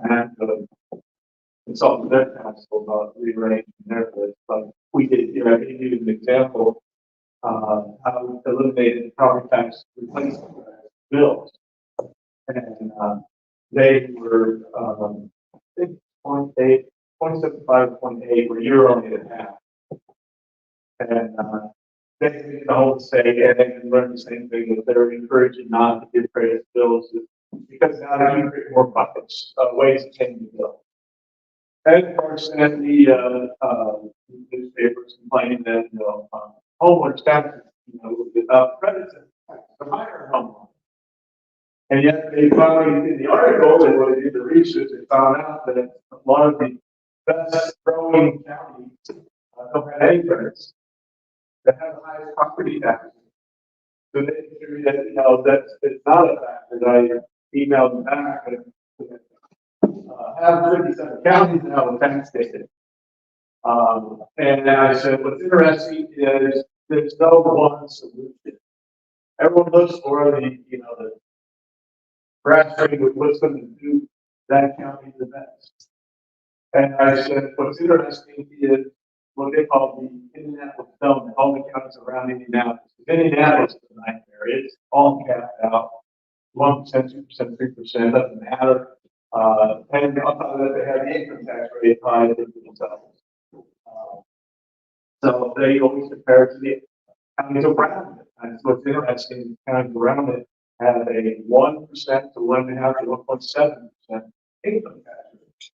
had consulted their council about rearranging their list, but we did here, I gave you an example, how we eliminated property tax replacement bills. And, they were, I think 0.8, 0.75, 0.8, where you're only at half. And, they did the whole say, and they can learn the same thing, that they're encouraging not to give credit bills, because now you create more buckets, ways to change the bill. And of course, and the, newspapers complaining that, homeowners taxes, without credits, the higher homeowners. And yet they finally, in the article, and when they did the research, they found out that a lot of the best growing counties don't have any credits. They have the highest property taxes. So they figured that, that's, it's not a fact that I emailed them back and have 37 counties now with tax data. And then I said, what's interesting is there's no one solution. Everyone looks for the, the brass ring with what's going to do that county the best. And I said, what's interesting is what they call the Indianapolis zone, all the counties around Indianapolis. Indianapolis is a nightmare. It's all capped out. 1%, 2%, 3%, doesn't matter. And on top of that, they have the income tax rate high as themselves. So they always compare to the counties around it. And what's interesting, the counties around it have a 1% to 1.5% to 1.7% income tax rate.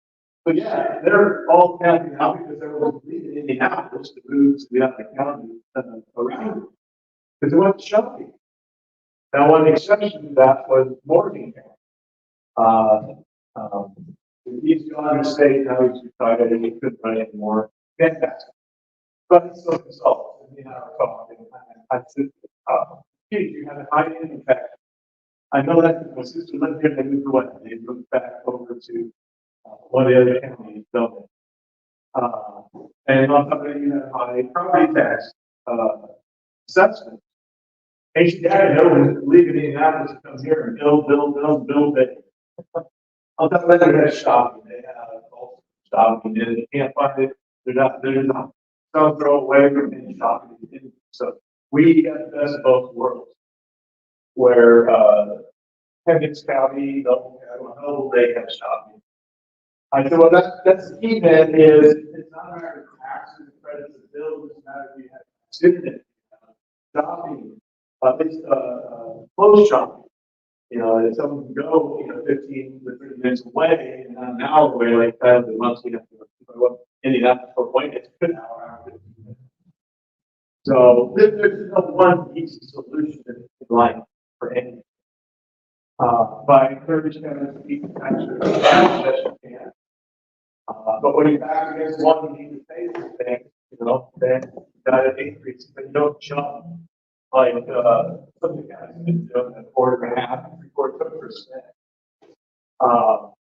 So yeah, they're all counting out because everyone's leaving Indianapolis to move to the other county around. Because they went shopping. Now, one exception to that was Morgan County. He's gone to state, now he's retired, and he couldn't run anymore. Fantastic. But it's still consultant, you know, I said, geez, you had a high impact. I know that my sister lived here, they moved away, they moved back over to one of the other counties, Dublin. And on top of that, you have high property tax, assessment. And she had to know, leaving Indianapolis to come here and build it. On top of that, they had shopping, they had shopping, and you can't find it, they're not, don't throw away from any shopping. So we got the best of both worlds. Where, Hendricks County, Noble, they have shopping. I said, well, that's the key then is, it's not a matter of taxes, credits, and bills, it's a matter if you have student, shopping, at least, clothes shopping. You know, if someone can go, 15 to 30 minutes away, and not an hour away, like that, the months we have to, Indianapolis for point, it's an hour, 15 minutes. So there's no one easy solution in life for anything. But I encourage them to be actually as best you can. But when you're back against one, you need to pay for things, then you got an increase, but you don't jump like some of the guys have been doing a 4.5%, 3/4%.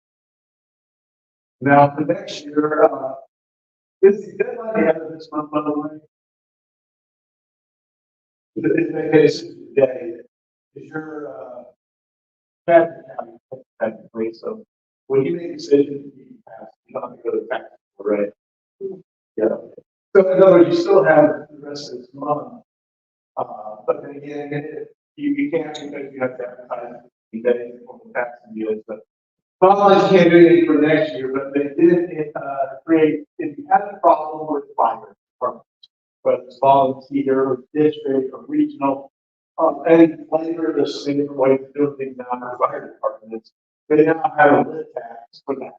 Now for next year, is the deadline the end of this month, by the way? It's today. Is your technically, so when you make a decision, you pass, you don't have to go to tax, right? Yeah. So in other words, you still have the rest of this month. But then again, you can't because you have to advertise the days before the tax years, but Boston can't do anything for next year, but they did, create, if you have a problem with fire departments, whether it's volunteer or district or regional, any flavor, there's a different way of doing things now in our fire departments. They now have a lit tax for that.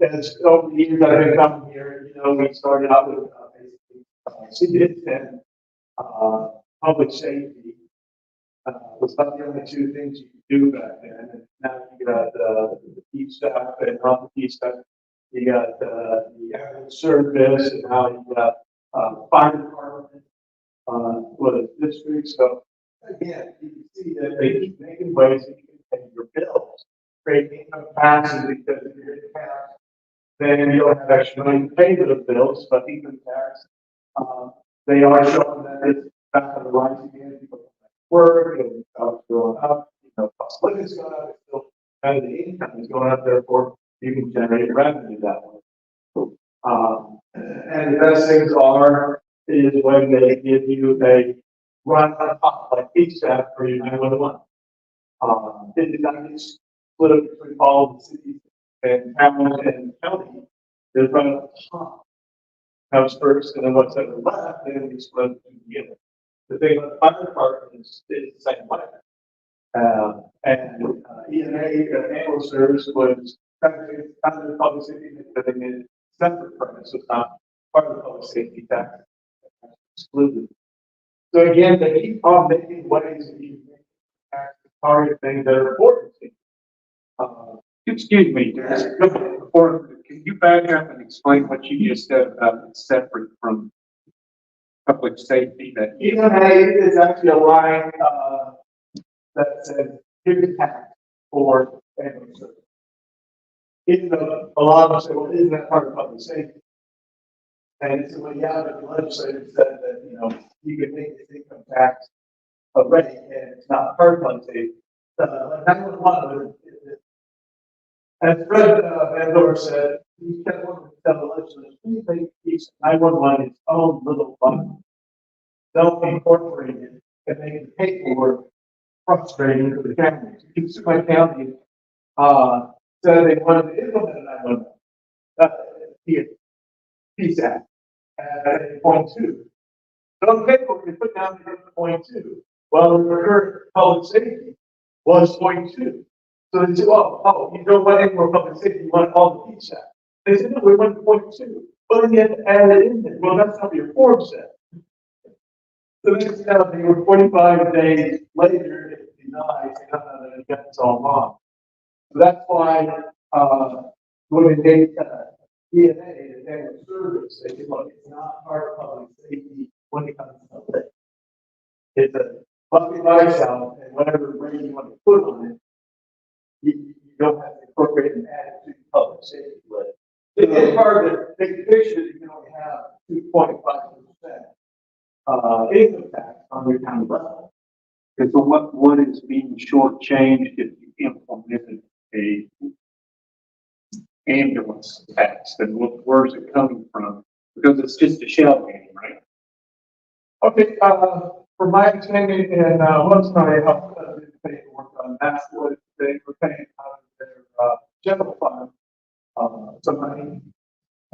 As over the years I've been coming here, we started out with basically CDIT and public safety was not the only two things you could do back then. And now you got the key staff and not the key staff. You got the ambulance service, and now you got fire department. With districts. So again, you can see that they keep making ways that you can pay your bills, create income taxes because if you're in tax, then you don't have extra money to pay for the bills, but income tax, they are showing that it's back on the rise again. People work and jobs going up, cost of living is going up, it's still kind of the income is going up, therefore you can generate revenue that way. And the best things is when they give you a run on top, like PSAP for your 911. It did not get split up between all the cities and towns and county. There's run on top. Comes first, and then what's ever left, then we split it together. The thing about the fire department is the same way. And EMA, ambulance service was kind of the public safety, but they made it separate from it, so it's not part of the public safety tax. Excluded. So again, they keep on making ways that you can target things that are important to you. Excuse me, before, can you back up and explain what you just said about it's separate from public safety? That EMA is actually a line that says here's tax for ambulance service. Even though a lot of us say, well, isn't that part of public safety? And it's well, yeah, but the legislature said that, you can make this income tax already, and it's not part of safety. 911, as Fred Van Dorn said, he kept wanting to tell the legislature, please make each 911 its own little fund. They'll incorporate it and make the paperwork frustrating for the counties. My county said they wanted to implement 911. PSAP at 0.2. So on the paperwork, they put down 0.2. Well, the current public safety was 0.2. So they said, you don't want any more public safety, you want all the PSAP. They said, no, we want 0.2. Well, then you have to add it in there. Well, that's not what your form said. So then it's now, they were 45 days later, it denied, they don't know that it gets all wrong. So that's why, when they, DNA, the Daniel Service, they said, look, it's not part of public safety when it comes to public. It's a public lifestyle, and whatever rating you want to put on it, you don't have to incorporate and add it to the public safety list. It is part of the big picture that you can only have 2.5% income tax on your county level. Okay, so what is being shortchanged if you implemented a ambulance tax? Then where's it coming from? Because it's just a shell game, right? Okay, from my understanding, and once I helped do the paperwork on that, was they were paying out of their general fund, some money,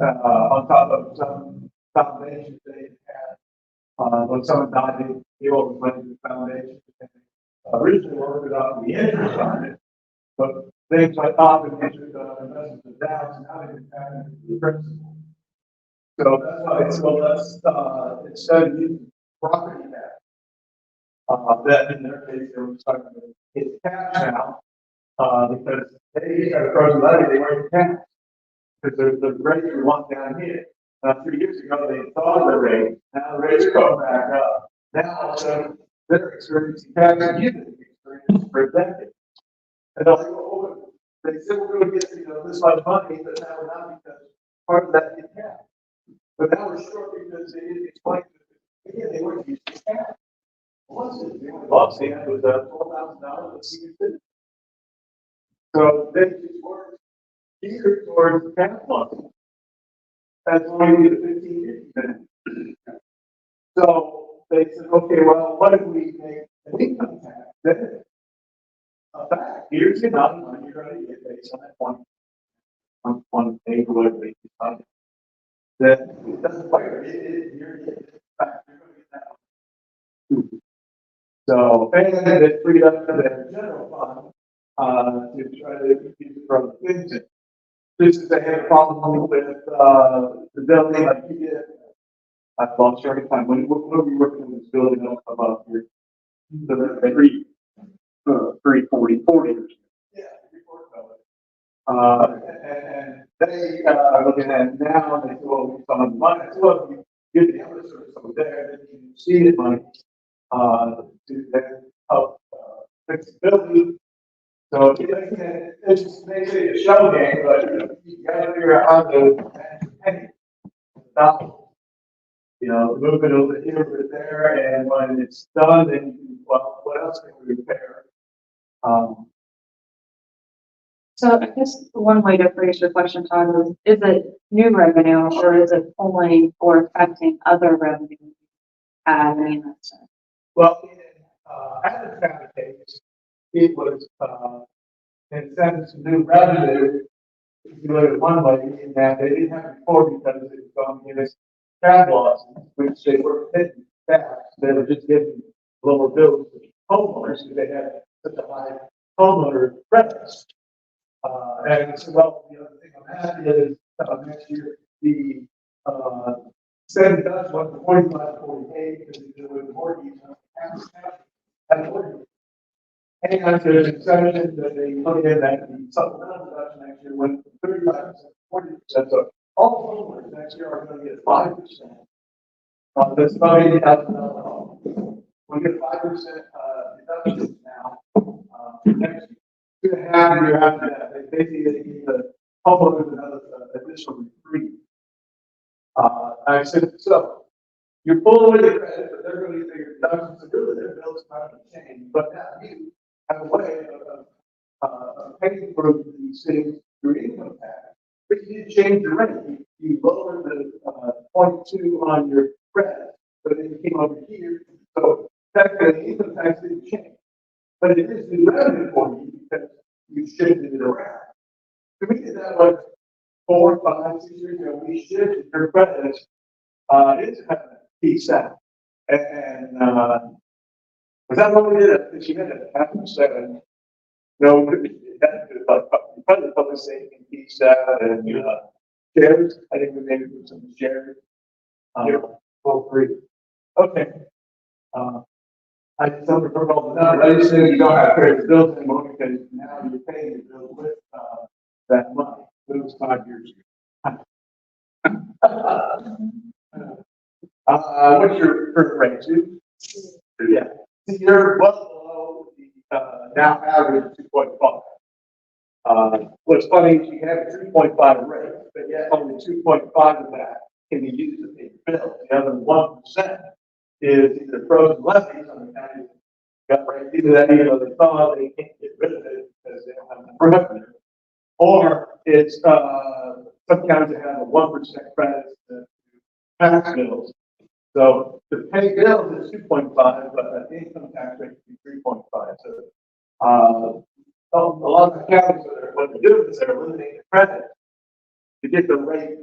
on top of some foundations they had. When someone died, they always went to the foundation. Originally worked it out the interest on it, but things like often interest on investments are down, so now they're having the principal. So that's why it's, well, let's, instead of using property tax, that in their case, they were talking about it's cash now, because they had a frozen levy, they weren't taxed. Because the rates were one down here. 3 years ago, they thought the rate, now the rates go back up. Now, all of a sudden, they're experiencing tax and you've been experiencing for a decade. And they'll say, well, they said we're going to get, this much money, but now we're not because part of that is cash. But now we're short because they didn't explain to again, they weren't using cash. Once the only loss they had was $12,000 of senior citizens. So they just weren't geared towards cash money. That's why we get 15 years. So they said, okay, well, what if we make an income tax benefit? Back, here's the amount of money you're going to get based on that one pay or whatever they decide. That it doesn't matter. You're going to get that one. So, and then it freed up to the general fund to try to use it from things. This is they had a problem with the building like you did. I've lost track of time. What are we working on this building up about here? The 340. Yeah, 340. And they are looking at it now, and they say, well, we found money. So if you get the other service over there, then you see the money to then help fix the building. So it's just basically a shell game, but you gotta figure out how to manage stop. Move it over here, over there, and when it's done, then you can, well, what else can we repair? So I guess one way to phrase your question, Todd, is it new revenue or is it only for affecting other revenue? I mean, that's it. Well, Adams County case, it was, instead of some new revenue, if you look at one way, in that they didn't have it before because it was on against tab losses, which they were hitting tax. They were just getting lower bills to homeowners because they had such a high homeowner credits. And so, well, the other thing on that is next year, the Senate does want the 45-48 because they do with mortgage and mortgage. And there's an exception that they put in that the supplemental deduction next year went from 35% to 40%. So all homeowners next year are going to get 5%. That's about $80,000. We get 5% deduction now. Next 2.5 years after that, they basically give the homeowners another additional reprieve. I said, so you're pulling away the credit, but they're going to get their deductions. So really, their bill's not going to change. But now you have a way of paying for these things through income tax. But you did change the rate. You lowered the 0.2 on your credit, but then you came over here. So technically, income tax didn't change. But it is new revenue for you because you shifted it around. So we did that like 4, 5, 6 years ago. We shifted your credits into PSAP. And was that what we did? She had a half percent. No, had to do like, probably public safety, PSAP, and, shares. I think we maybe put some shares. All three. Okay. I just don't remember all the numbers. I just know you don't have to pay the bills anymore because now you're paying the bill with, that money. It was 5 years ago. What's your current rate, two? Yeah. You're well below the, now average 2.5. What's funny is you have a 3.5 rate, but yet only 2.5 of that can be used to pay your bills. The other 1% is either frozen levies on the county got right, either that, even though they thought they can't get rid of it because they don't have enough revenue, or it's, some counties that have a 1% credit to tax bills. So the pay bills is 2.5, but the income tax rate is 3.5. So, a lot of counties, what they're doing is they're eliminating the credit to get the rate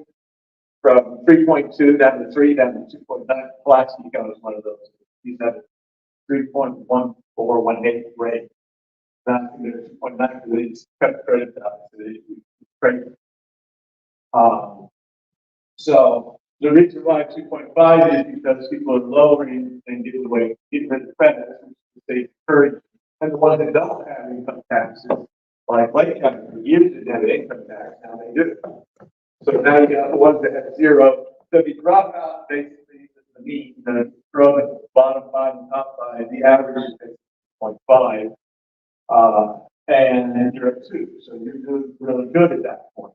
from 3.2 down to 3 down to 2.9. Pulaski County is one of those. He's at 3.1418 rate. Not to get 2.9 because they just cut the credit out. So they credit. So the reason why 2.5 is because people are lowering and getting rid of credit. They encourage, and the ones that don't have income taxes, like Lake County, for years didn't have an income tax, now they do. So now you got the ones that have zero. So if you drop out basically the mean, the throw the bottom 5 and top 5, the average is 0.5, and then you're at 2. So you're doing really good at that point.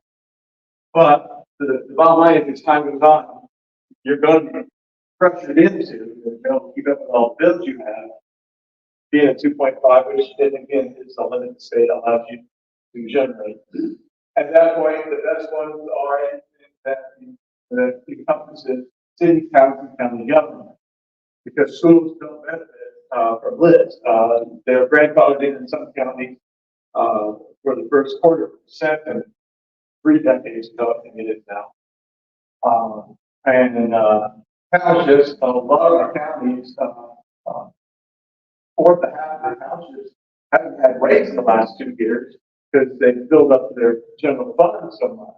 But the bottom line is, as time goes on, you're going to be pressured into, keep up with all the bills you have, being at 2.5, which then again is the limit the state allows you to generate. At that point, the best ones are that encompasses city, county government, because schools don't benefit from LIS. They're grandfathered in some counties for the first quarter, second 3 decades ago, I think it is now. Townships, a lot of the counties, 4 to half of the townships haven't had rates in the last 2 years because they filled up their general fund so much.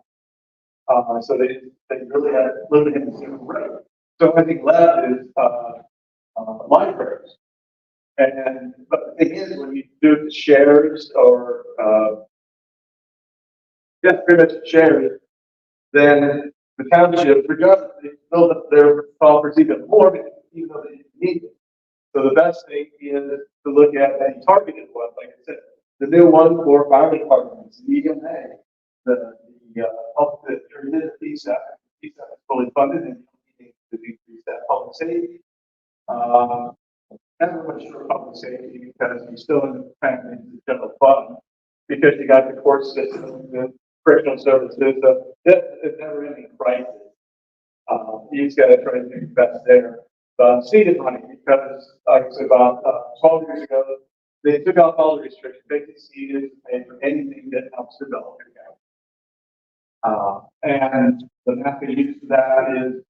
So they really have lived in a single rate. So I think left is libraries. But the thing is, when you do it to shares or pretty much shares, then the township, regardless, they build up their coffers even more, even though they didn't need it. So the best thing is to look at a targeted one, like I said, the new one for fire departments, the EMA, the PSAP is fully funded and needing to decrease that public safety. Not much for public safety because you're still in the general fund because you got the court system, the correctional services, it's never ending crisis. You just got to try to do your best there. Seeded money, because like I said, about 12 years ago, they took out all the restrictions. Basically, seeded to pay for anything that helps develop your county. And the method used for that is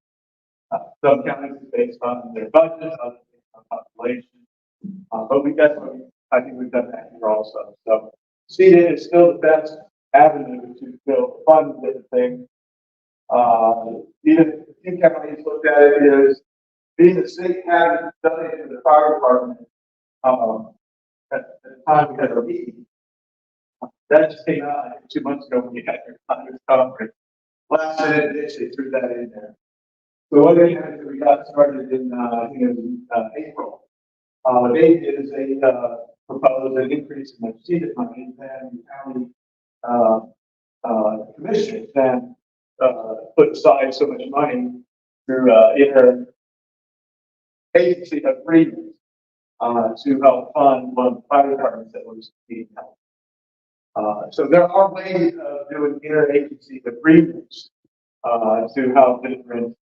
some counties is based on their budget, others based on population. But we definitely, I think we've done that here also. So seeded is still the best avenue to fund different things. Even a few counties looked at it is being the state having done it in the fire department at the time we had our meeting. That just came out 2 months ago when you had your Congress conference. Last minute, they threw that in there. So what they had is we got started in April. They did is they proposed an increase in the seeded money, and the county commissioners then put aside so much money through agency agreements to help fund one of the fire departments that was needing help. So there are ways of doing interagency agreements to help different,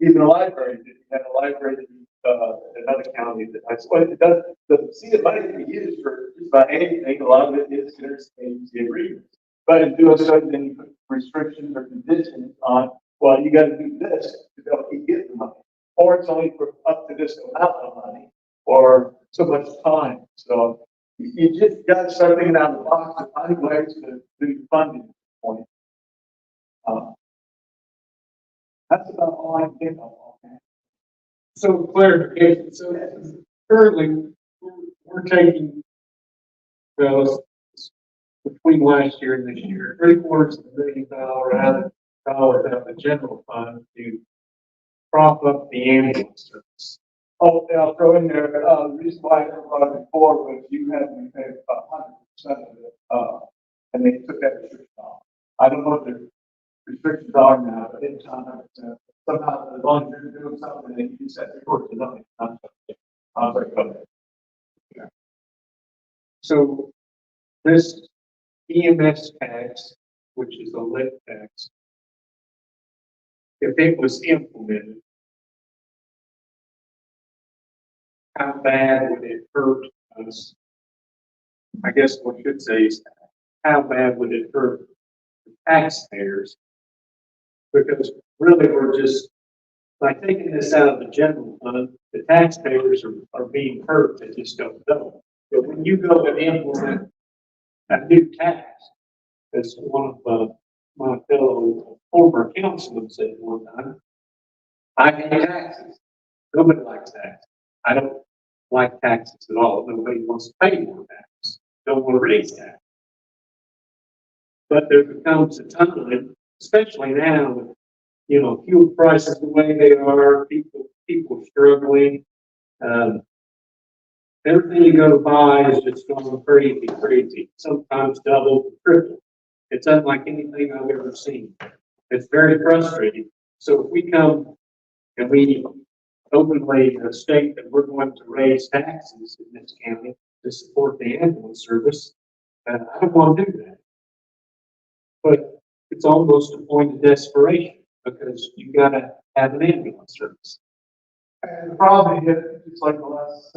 even a library. If you have a library in another county, the seed money can be used for just about anything. A lot of it is interagency agreements. But in doing so, then you put restrictions or conditions on, well, you got to do this to be able to get the money. Or it's only for up to this amount of money or so much time. So You just got to start thinking out of the box and finding ways to do funding at this point. That's about all I can think of. So clarification, so currently, we're taking, well, between last year and this year, $750,000 out of the general fund to prop up the ambulance service. Oh, yeah, I'll throw in there, the reason why I never brought it before was you had me pay 100% of it, and they took that restriction off. I don't know what the restrictions are now, but it's 100%. Somehow, as long as you're doing something, then you can set the court to nothing. I'm sorry, go ahead. So this EMS tax, which is a lit tax, if it was implemented, how bad would it hurt us? I guess what I should say is, how bad would it hurt the taxpayers? Because really, we're just, by taking this out of the general fund, the taxpayers are being hurt, they just don't know. But when you go and implement a new tax, as one of my fellow former councilmen said one time, I pay taxes. Nobody likes taxes. I don't like taxes at all. Nobody wants to pay more taxes. Don't want to raise taxes. But there becomes a time, especially now, with, you know, fuel prices the way they are, people struggling. Everything you go to buy is just going crazy. Sometimes double, triple. It's unlike anything I've ever seen. It's very frustrating. So if we come and we openly state that we're going to raise taxes in this county to support the ambulance service, I don't want to do that. But it's almost a point of desperation because you gotta have an ambulance service. And the problem is, it's like the last,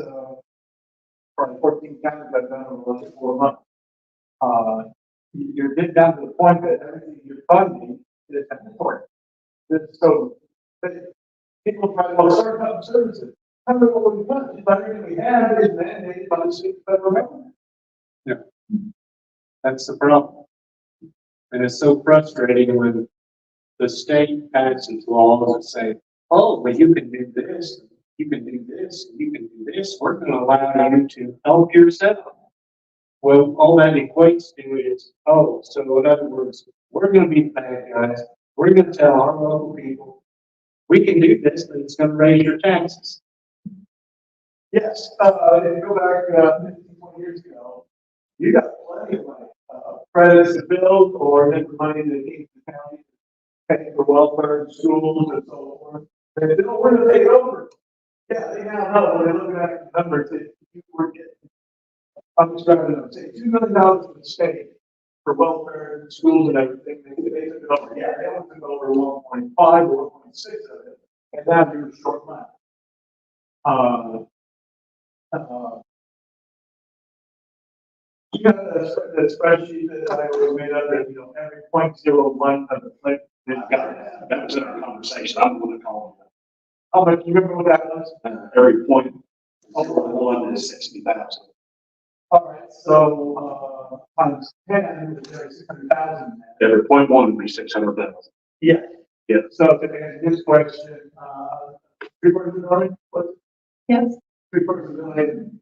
probably 14 counties I've done over the last 4 months. You're getting down to the point that everything you're funding is mandatory. So, but people try to, well, start up services. How do we fund? But everything we have is mandated by the federal government. That's the problem. And it's so frustrating when the state passes laws that say, oh, well, you can do this, you can do this, you can do this. We're going to allow you to help yourself. Well, all that equates to is, oh, so in other words, we're going to be the bad guys. We're going to tell our local people, we can do this, but it's going to raise your taxes. Yes, if you go back, 15, 20 years ago, you got plenty of money, credits to build or different money that came to the county, paying for welfare and schools and so forth. They said, oh, we're gonna take it over. Yeah, they now know, when they look at the numbers, that you were getting, I'm just trying to say, $2 million to the state for welfare and schools and everything, they took it over. Yeah, they only took over 1.5 or 1.6 of it, and now you're short money. You got the spreadsheet that I always made up that, you know, every 0.01 of the plate. That was in our conversation. I'm going to call How much, you remember what that was? every point over 1 is 60,000. All right, so, times 10, there's 600,000. Every point 1 would be 600,000. Yeah. Yeah. So to answer this question, 3/4 of the million, what, Yes. 3/4 of the million,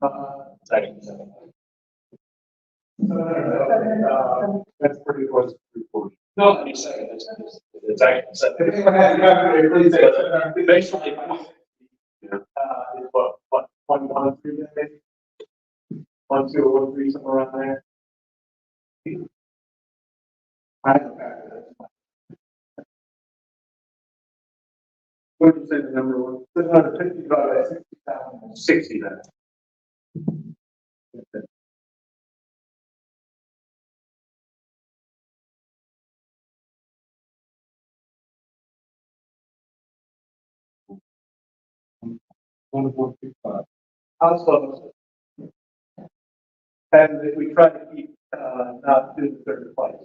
that's pretty close to 3/4. No, I'm just saying, it's actually. If anyone has a calculator, please say. Basically, Is what, 1.13 maybe? 1, 2, 1, 3, somewhere around there. I have a calculator. What did you say the number was? 650 divided by 60,000. 60,000. Households. And we try to keep, not to the third place.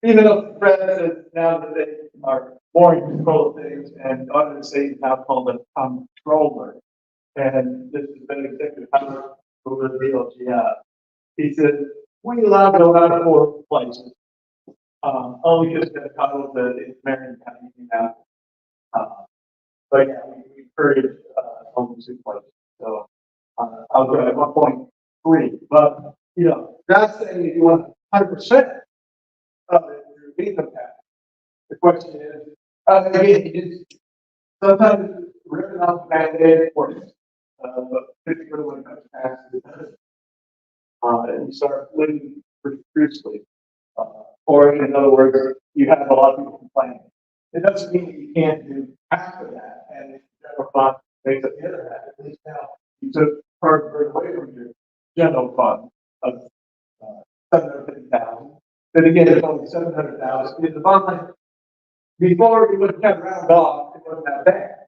Even though the president, now that they are more in control of things and other states now call them comptroller. And this has been executive power over the DLGF. He said, we allowed to go out of 4 places. Only because the title that it's Marion County now. But yeah, we encourage, only 2 places. So, I was at 1.3, but, you know, that's saying if you want 100% of it, your income tax. The question is, again, it's sometimes written off bad day for it. But particularly when it comes to taxes, and you start living pretty fiercely. Or in other words, you have a lot of people complaining. It doesn't mean that you can't do half of that, and if the general fund makes up the other half, at least now you took part of it away from your general fund of 750,000. Then again, it's only 700,000 in the bond. Before you would have kept round off, it wasn't that bad.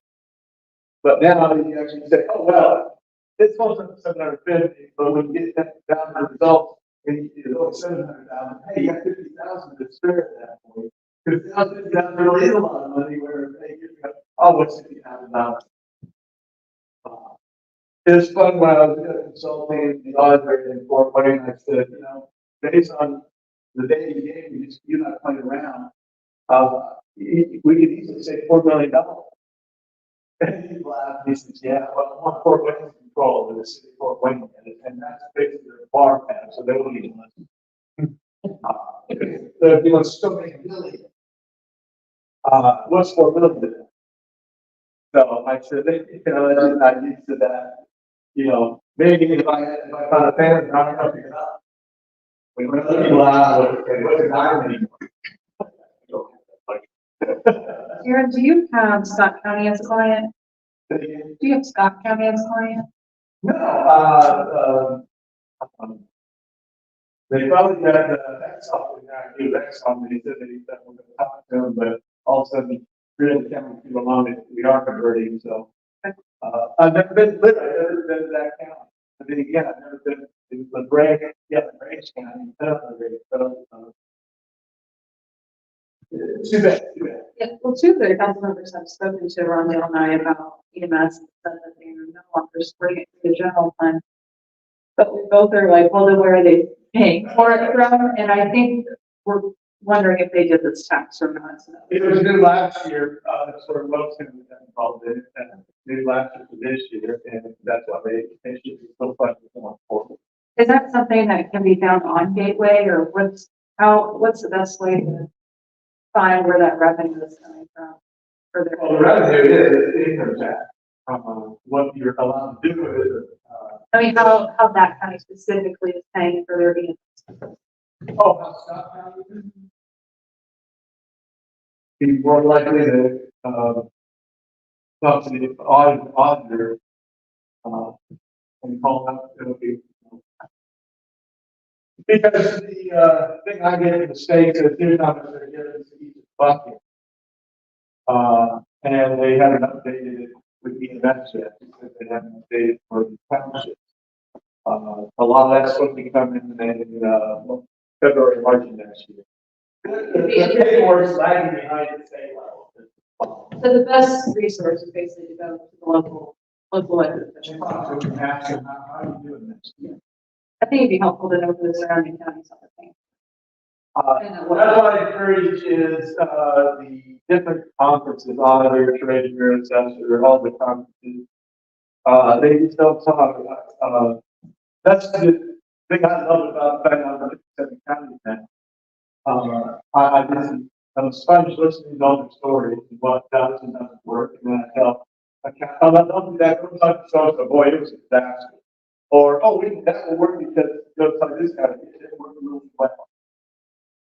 But now you actually say, oh, well, it's also 750, but when you get down to the results, and it's only 700,000, hey, you got 50,000 to spare at that point. Because now 50,000 really is a lot of money where they give you, oh, what's $50,000? It was fun when I was consulting the auditor in Fort Wayne. I said, you know, based on the data you gave me, you're not playing around. We could easily say $4 million. And he laughed. He says, "Yeah, well, I want Fort Wayne control of the city of Fort Wayne, and that's basically their bar tab, so they don't need to listen." They're doing so many million. What's $4 million? So I said, you know, I'm not used to that. You know, maybe if I found a fan, I'm not figure it out. When other people ask, what's a diamond anymore? Aaron, do you have Scott County as a client? Do you have Scott County as a client? No, they probably got Exxon, they do Exxon, they said that we're gonna talk to them, but all of a sudden, really can't keep along it, we are converting, so. I've never been, I've never been to that county, but then again, I've never been to the Branch, Branch County, so. Too bad. Yeah, well, two of their council members have spoken to Rondell and I about EMS and said that they are no longer splitting it to the general fund. But we both are like, well, then where are they paying for it from? And I think we're wondering if they did this tax or not. So It was new last year, sort of what's going to be involved in it, and new last year for this year, and that's why they should be so fun going forward. is that something that can be found on Gateway, or what's the best way to find where that revenue is coming from? For their Well, the revenue is income tax. What you're allowed to do with it. I mean, how that county specifically is paying for their vehicles. Oh, how Scott County? Be more likely to, talk to the auditor, and call out, it'll be. Because the, thing I get in the States is there's not much they're giving to each bucket. And they haven't updated it with EMS yet, because they haven't updated for the townships. A lot of that's supposed to be coming in, February, March of next year. The paperwork's lagging behind the state level. So the best resource is basically to go to the local elected official. How are you doing this? I think it'd be helpful to know who the surrounding counties are paying. What I encourage is, the different conferences, auditor, treasurer, assessor, all the conferences. They just don't talk, that's the thing I love about the fact I'm in 7 counties now. I'm a sponge listening to all their stories and what does and doesn't work, and then I tell, don't do that, go talk to so boy, it was a disaster. Or, oh, that will work because go talk to this guy, it worked really well.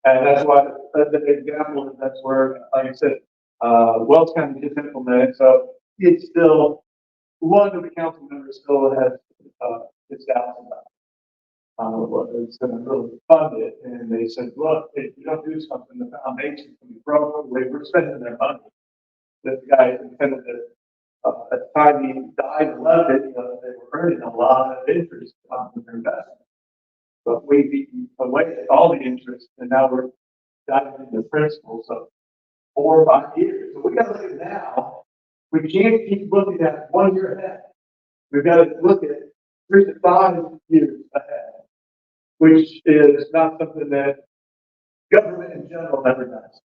And that's why, the example is that's where, like I said, Wells County just implemented, so it's still, one of the council members still has, his doubts about whether it's going to really fund it. And they said, look, if you don't do something, the foundation can be broken. We're spending their money. This guy intended to, at the time he died and left it, they were earning a lot of interest on their investment. But we beat away at all the interest, and now we're diving into the principal. So 4 or 5 years. So we got to look at now. We can't keep looking at 1 year ahead. We've got to look at 3 to 5 years ahead. which is not something that government in general ever does.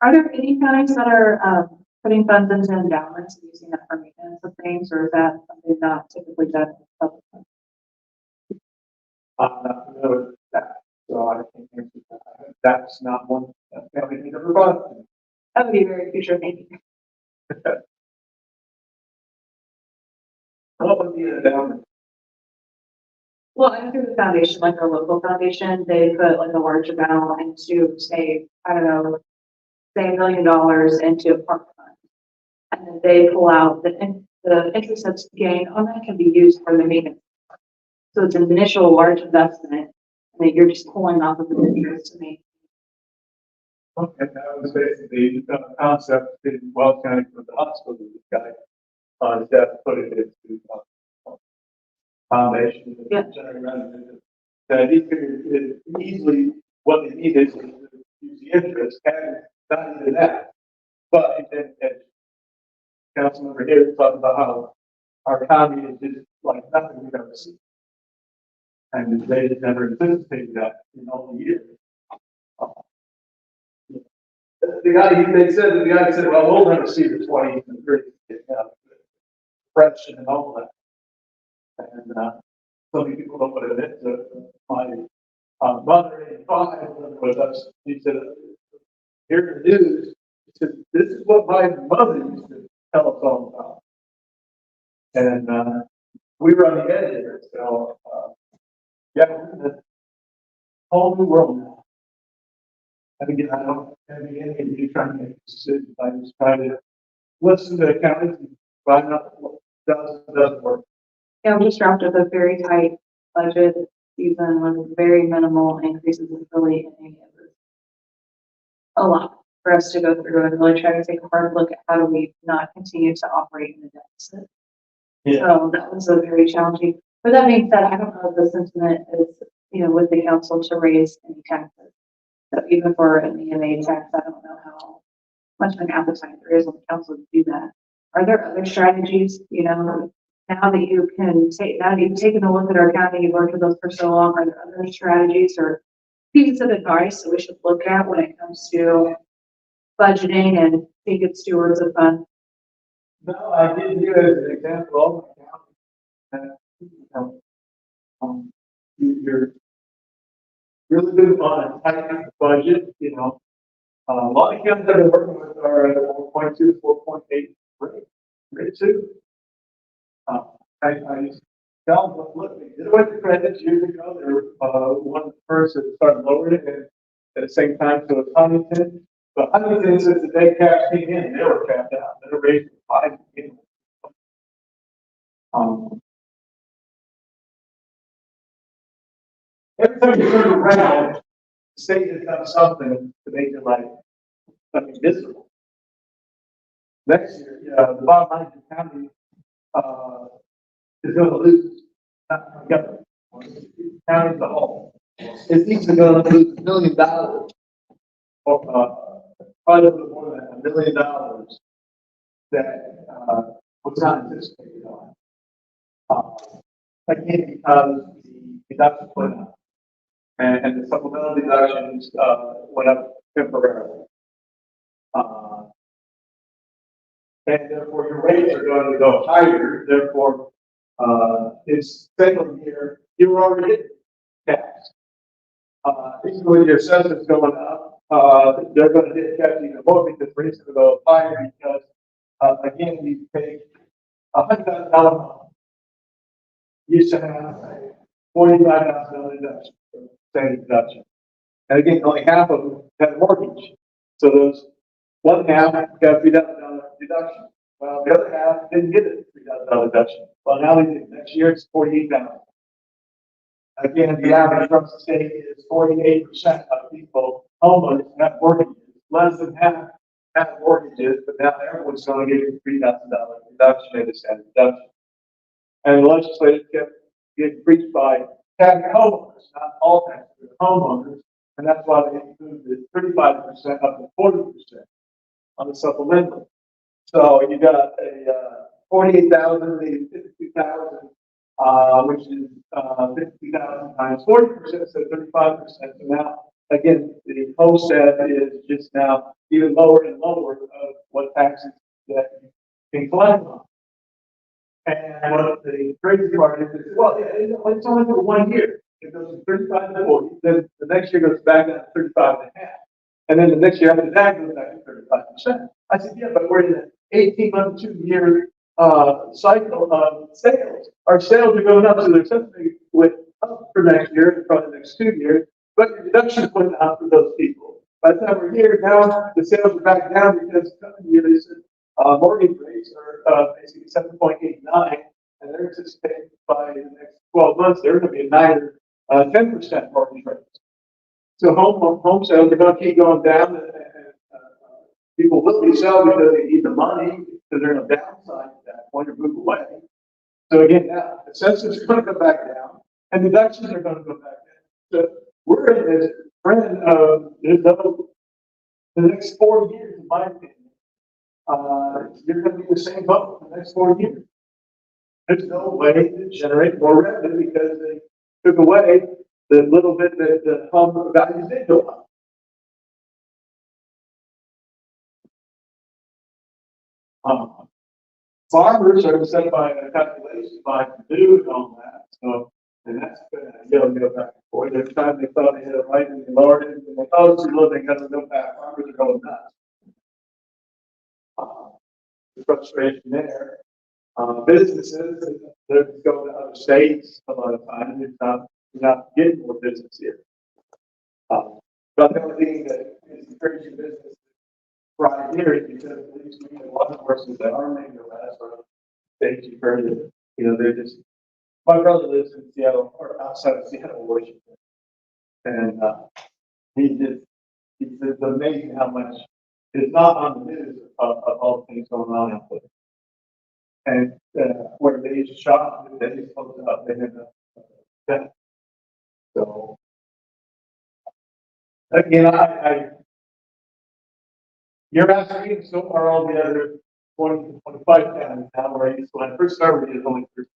Are there any counties that are, putting funds into endowments and using that for maintenance of things, or is that something not typically done? in public funds? I'm not familiar with that, so I can't answer that. That's not one that family has ever bought. That would be very future thinking. What would be an endowment? Well, I through the foundation, like our local foundation, they put like a large amount into, say, I don't know, say $1 million into a park fund. And then they pull out the interest that's gained on that can be used for the maintenance. So it's an initial large investment, and then you're just pulling off of the interest to make. Okay, that was basically the concept in Wells County for the hospital, this guy, that put it into, foundation. Yeah. Generate revenue. That he could easily, what they needed is to use the interest, and not even that. But then, Councilmember here talked about how our county is just like nothing we've ever seen. And they just never anticipated that in all the years. The guy, the guy said, well, we'll never see the 20 and 30, depression and all that. And, so many people don't want to admit to my, mother, 85, lived with us. He said, here's the news. He said, this is what my mother used to tell us all about. And, we were on the edge of it, so, yeah, we're in a whole new world now. And again, I don't have any of you trying to make decisions. I just try to listen to accountants and find out what does and doesn't work. Yeah, we just wrapped up a very tight budget season with very minimal increases in really any of this. A lot for us to go through and really try to take a hard look at how do we not continue to operate in a deficit. Yeah. So that was a very challenging. But that being said, I don't know if the sentiment is, with the council to raise any taxes. So even for an EMA tax, I don't know how much of an appetite there is on the council to do that. Are there other strategies, now that you can take, now that you've taken a look at our county, you've worked with us for so long, are there other strategies or pieces of advice that we should look at when it comes to budgeting and being good stewards of funds? No, I did you as an example of you're really good on a tight budget, a lot of counties that are working with are at 4.2, 4.8 rate too. I just tell them, look, they did away with credits years ago. They were one person that started lowering it, and at the same time, so it's Huntington. But Huntington, since the day caps came in, they were capped out. They were raised to 5 again. Every time you turn around, the state has done something to make your life miserable. Next year, the bottom line is the county is going to lose, not the government, the county as a whole. It thinks they're going to lose $1 million, or probably a little more than $1 million that was not anticipated on. Again, because the deductions went up, and the supplemental deductions went up temporarily. And therefore your rates are going to go higher, therefore, it's second year, you were already getting taxed. Even when your assessment's going up, they're going to get taxed even more because rates are going to go higher because, again, you pay $100,000 loan. Used to have $45,000 deduction, same deduction. And again, only half of them had a mortgage. So those one half got $3,000 deduction. Well, the other half didn't get a $3,000 deduction. Well, now they did. Next year it's $48,000. Again, the average from the state is 48% of people homeowners have mortgages. Less than half have mortgages, but now everyone's going to get a $3,000 deduction in this deduction. And the legislature kept getting preached by taxing homeowners, not all taxes, but homeowners. And that's why they moved it 35% up to 40% on the supplemental. So you got a 48,000, maybe 52,000 which is, 50,000 times 40%, so 35%. So now, again, the homestead is just now even lower and lower of what taxes that you can collect on. And what the crazy part is, well, yeah, it's only for 1 year. It goes from 35 to 40, then the next year goes back down to 35 and a half. And then the next year after that goes back to 35%. I said, yeah, but we're in an 18-month, 2-year cycle of sales. Our sales are going up, so there's something with up for next year, probably the next 2 years, but your deductions went up for those people. By the time we're here, now the sales are back down because coming years, mortgage rates are basically 7.89, and they're anticipating by the next 12 months, they're going to be a 9 or 10% mortgage rates. So home sales are going to keep going down, and people will be selling because they need the money, because they're in a downside at that point or move away. So again, now the census is going to go back down, and deductions are going to go back down. So we're in this trend of the next 4 years, in my opinion. You're going to be the same boat for the next 4 years. There's no way to generate more revenue because they took away the little bit that the home values did go up. Farmers are set by a calculation by Purdue and all that. So, and that's go back and forth. Every time they thought they had it right and they lowered it, and they thought it was low, they got to go back. Farmers are going nuts. The frustration there. Businesses, they're going to other states a lot of times. You're not getting more business here. But the only thing that is encouraging business right here is because at least we have a lot of horses that are named the last or states you've heard of. You know, they're just, my brother lives in Seattle or outside of Seattle, Washington. And he says it's amazing how much is not on the news of all things going on out there. And where they used to shop, they just closed up. They had a so again, you're asking me, so are all the other 20 to 25 counties now, right? So when I first started, it was only 13.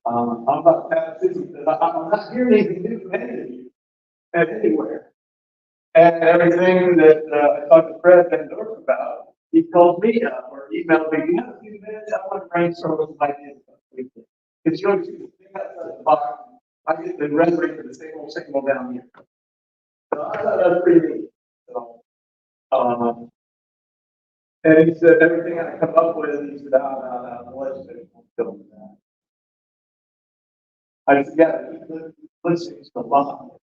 I'm not that busy, I'm not hearing anything new from any of you at anywhere. And everything that I talked to Fred Van Dorp about, he called me up or emailed me, you have a few minutes, I want to brainstorm with my ideas. Because you always see the thing outside the box. I get the rendering for the same old down here. So I thought that was pretty neat. So, and he said everything I come up with, he said, the legislature won't go with that. I said, yeah, listening to the law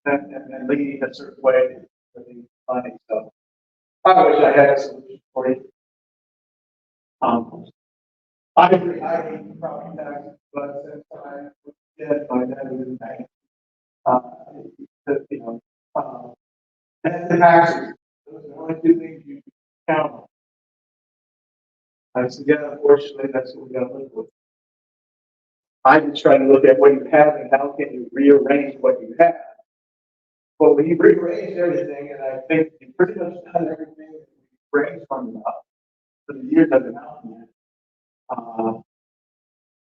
and leading a certain way for the money. So I wish I had a solution for you. I agree, I hate property taxes, but since I was dead, my dad was in bank. You know, and the taxes, those are the only two things you can count on. I said, yeah, unfortunately, that's what we got to live with. I just try to look at what you have and how can you rearrange what you have. Well, when you rearrange everything, and I think you pretty much done everything that we brainstormed about for the years I've been out here.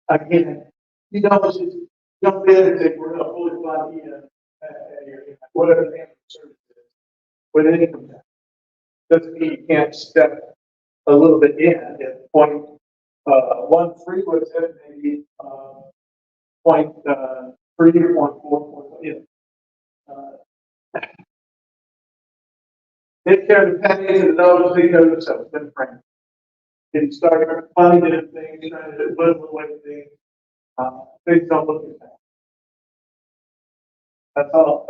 Again, you know, it's just jump in and say, we're going to fully fund whatever the service is with an income tax. Doesn't mean you can't step a little bit in at point 1.3 was it maybe point 3 or 0.4. Yeah. Take care of the pennies and those because of them, friends. If you start funding different things, trying to live away things, things don't look at that. That's all.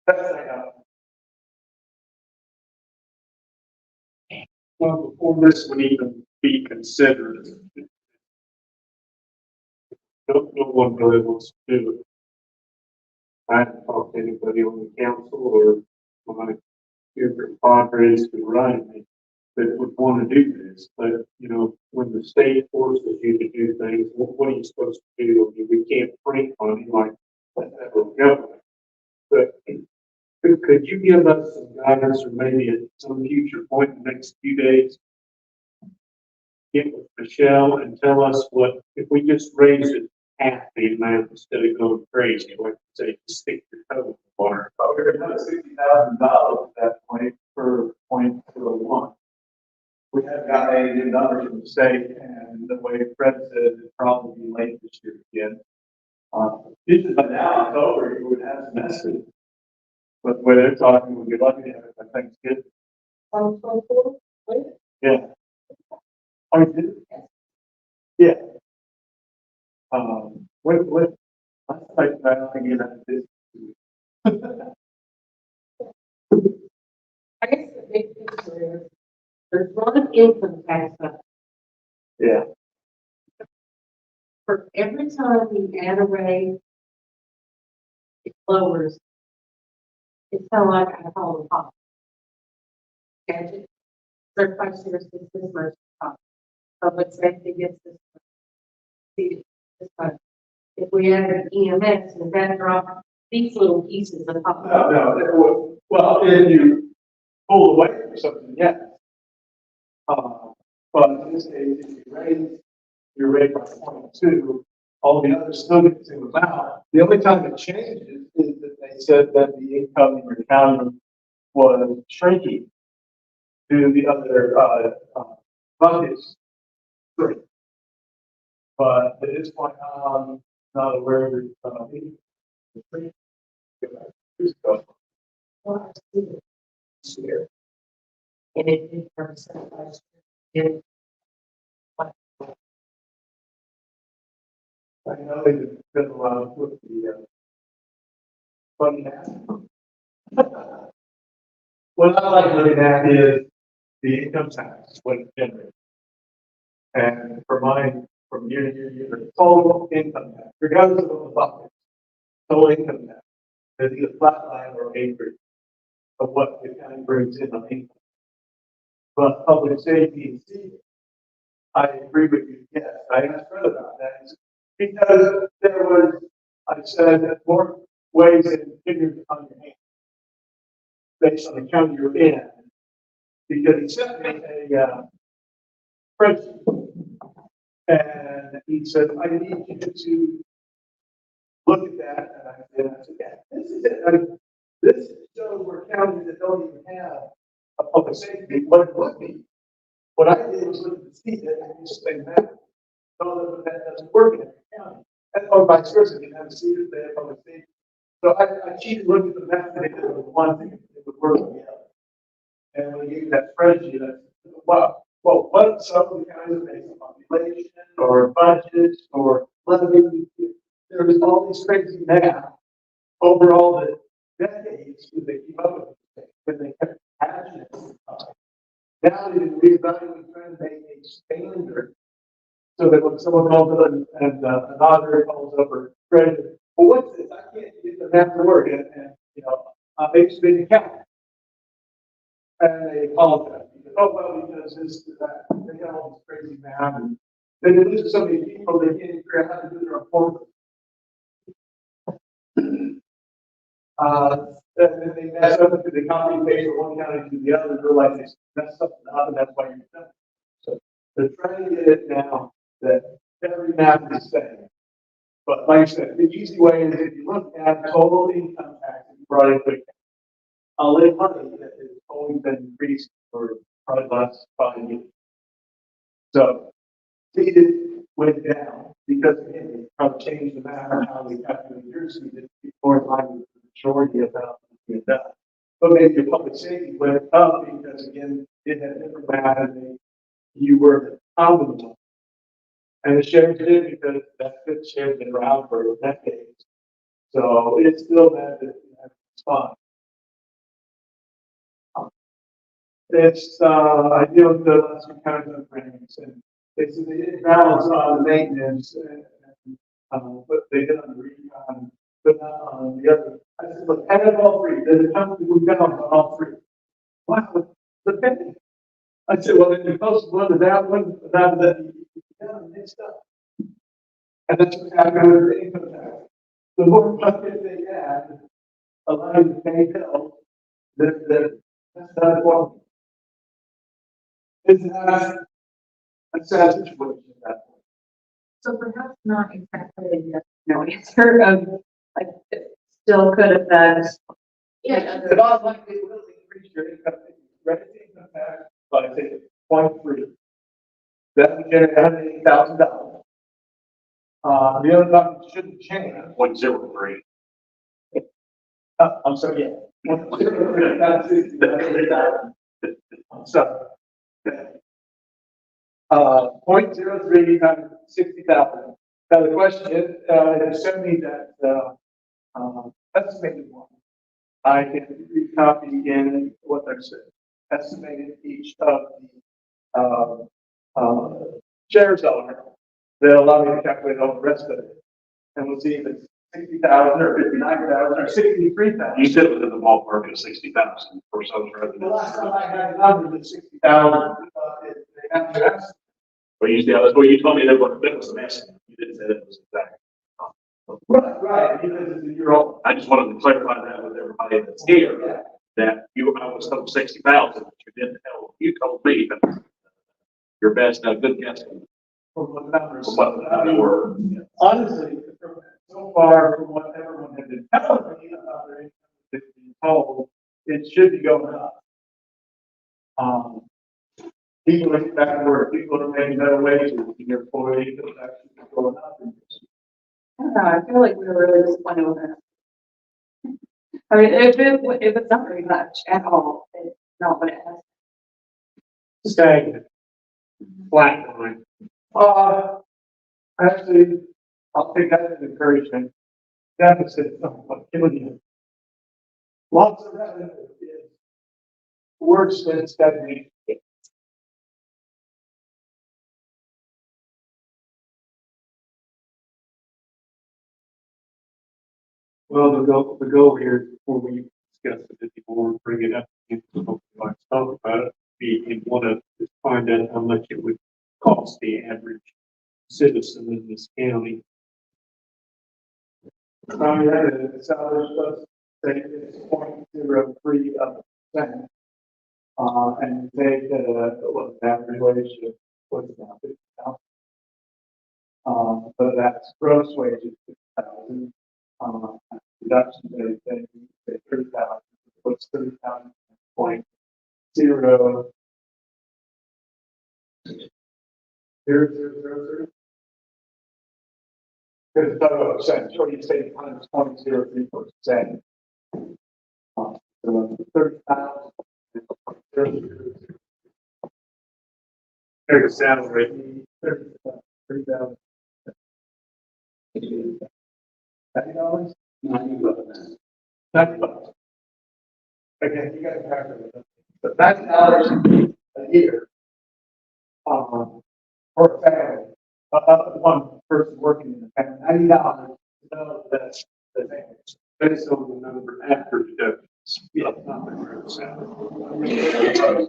That's I got. Well, before this would even be considered, no one really wants to do it. I haven't talked to anybody on the council or my favorite Padres who run me that would want to do this. But, you know, when the state forces you to do things, what are you supposed to do? I mean, we can't print money like the federal government. But could you give us some guidance or maybe at some future point in the next few days get with Michelle and tell us what, if we just raise it half the amount instead of going crazy, like say, stick your toe in the water. But we're another $60,000 at that point per point to a one. We have got a new number from the state, and the way Fred said, it'd probably be late this year again. Usually by now, October, you would have some estimates. But the way they're talking, we'd be lucky to have it by Thanksgiving. 2024, wait, Yeah. Oh, you did? Yeah. What, let's take that, I can get at this. I guess the big picture is, there's one income tax fund. Yeah. For every time you add a rate, it lowers. It's kind of like I call it pop. Gadget. Certified services this much pop. Public safety gets this much. See, this much. If we add an EMS, and that drop these little pieces of pop. Well, if you pull away from something, yes. But in this case, if you raise your rate by 0.2, all the others still get the same amount. The only time it changes is that they said that the income in your county was shrinking to the other, buckets. Three. But at this point, I'm not aware of the three. Year. And it did for certified. And I know they've been around with the, funny now. What I like looking at is the income tax, what it generates. And for mine, from year to year, the total income tax, regardless of the bucket, total income tax, is either flat line or acre of what the county brings in on income. But public safety and safety, I agree with you, yes, I asked Fred about that, because there was, I said, more ways than fingers on your hand, based on the county you're in, because he sent me a, spreadsheet. And he said, I need you to look at that, and I said, yeah, this is it, this shows where counties that don't even have a public safety, what it would be. What I did was look at the seat and just say that, so that doesn't work in every county. And or vice versa, you have a seat if they have public safety. So I cheated, looked at the map, and it was one thing, it would work on the other. And when you get that spreadsheet, I said, wow, well, what some of the counties are based on population or budgets or levy, there's all these crazy math over all the decades that they keep up with, when they kept passionate. Now they reevaluate, trying to make a standard so that when someone calls up and an auditor calls up or treasurer, well, what's this? I can't get the math to work, and you know, maybe it's been count. And they apologize. Oh, well, because this, that, they got all this crazy math, and then they lose so many people, they can't figure out how to do their report. And then they mess up because they copy paste from one county to the other, they're like, they mess something up, and that's why you're done. So they're trying to get it now that every map is the same. But like I said, the easy way is if you look at total income tax, you brought it quick. I'll lay money that has only been increased for probably the last 5 years. So, it went down because again, they probably changed the map on how they calculate yours, so that before in line with the majority of that being done. But maybe your public safety went up because again, it had different math and you were the common. And the sheriff did because that good sheriff been around for decades. So it's still that spot. It's, I deal with the last few kinds of things, and they said they didn't balance on the maintenance, but they did on the recon, but not on the other. I said, look, add all three, there's a company we balance on all three. Wow, the penny. I said, well, then you're supposed to one to that one, that, mixed up. And that's what happened with the income tax. The more bucket they add, allow you to pay bills, that's not one. It's not That's a situation at that point. So perhaps not exactly a yes, no answer of, like, it still could affect. Yeah, the bottom line is will increase your income, income tax by say 0.3. That would generate $180,000. The other one shouldn't change. 0.03. I'm sorry, yeah. 1.03, that's it, $180,000. I'm sorry. 0.03 times 60,000. Now the question is, assuming that, estimated one, I can recopy in what they're saying. Estimated each of the, shares owner. They'll allow me to calculate all the rest of it. And we'll see if it's 60,000 or 59,000 or 63,000. You said it was in the ballpark of 60,000 for some The residents. last time I had a number was 60,000. They have to ask. But you said, well, you told me that was an estimate. You didn't say that was exact. Right, because it's a year old. I just wanted to clarify that with everybody that's here, that I was told 60,000, but you told me that your best, good guess. From what the numbers. From what the numbers were. Honestly, so far from what everyone had been telling me about their income that's being told, it should be going up. People are getting back to work, people are making better wages, their employees are actually going up. I don't know, I feel like we were really disappointed with it. I mean, if it's not very much at all, it's not what it has. Stagnant. Flat line. Actually, I'll take that as encouragement. Deficit, what killing you. Lots of revenue is worse than stagnation. Well, the goal here, before we discuss it anymore, bring it up, hopefully let's talk about it, we want to just find out how much it would cost the average citizen in this county. The salary plus say it's 0.03%. And take what the average wage is, what's now 50,000. But that's gross wages 50,000. Deduction they 30,000. What's 30,000? 0.0. 0.0003. Because it's not percent, sure you say 0.03%. So 30,000. There's a salary. 30,000. $90? $90. Again, you got to calculate it. But $90 a year, for a family, one person working in the family, $90. No, that's the thing. Based on the number after deductions. Yeah, not the real salary.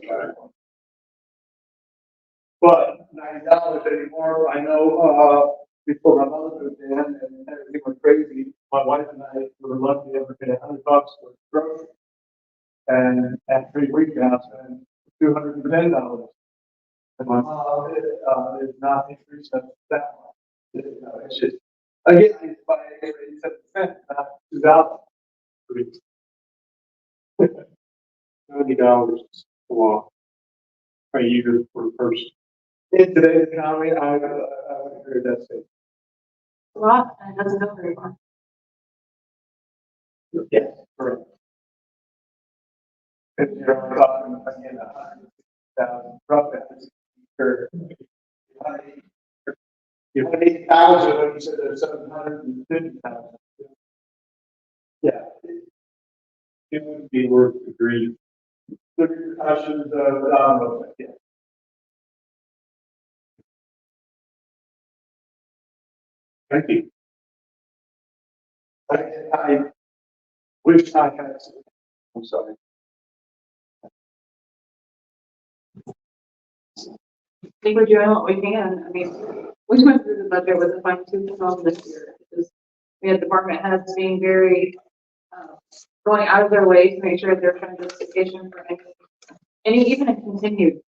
But $90 anymore, I know, before my mother moved in and everything went crazy, my wife and I were lucky to ever get $100 for groceries. And at 3 weeks now, I spend $210. And my mom is not increased that much. It's just, again, it's by 87%, not $2. $90 a lot a year for a person. In today's economy, I would agree with that statement. A lot, and it doesn't go very far. Yes, correct. If you're talking again, 100,000, roughly, per. You had 8,000 when you said there's 750,000. Yeah. It would be worth the grief. The repercussions of domino effect, yeah. Thank you. I wish I had, I'm sorry. I think we're doing what we can. I mean, we went through the budget with a fine tooth comb this year. Because we had department heads being very, going out of their way to make sure they're trying justification for any even a continued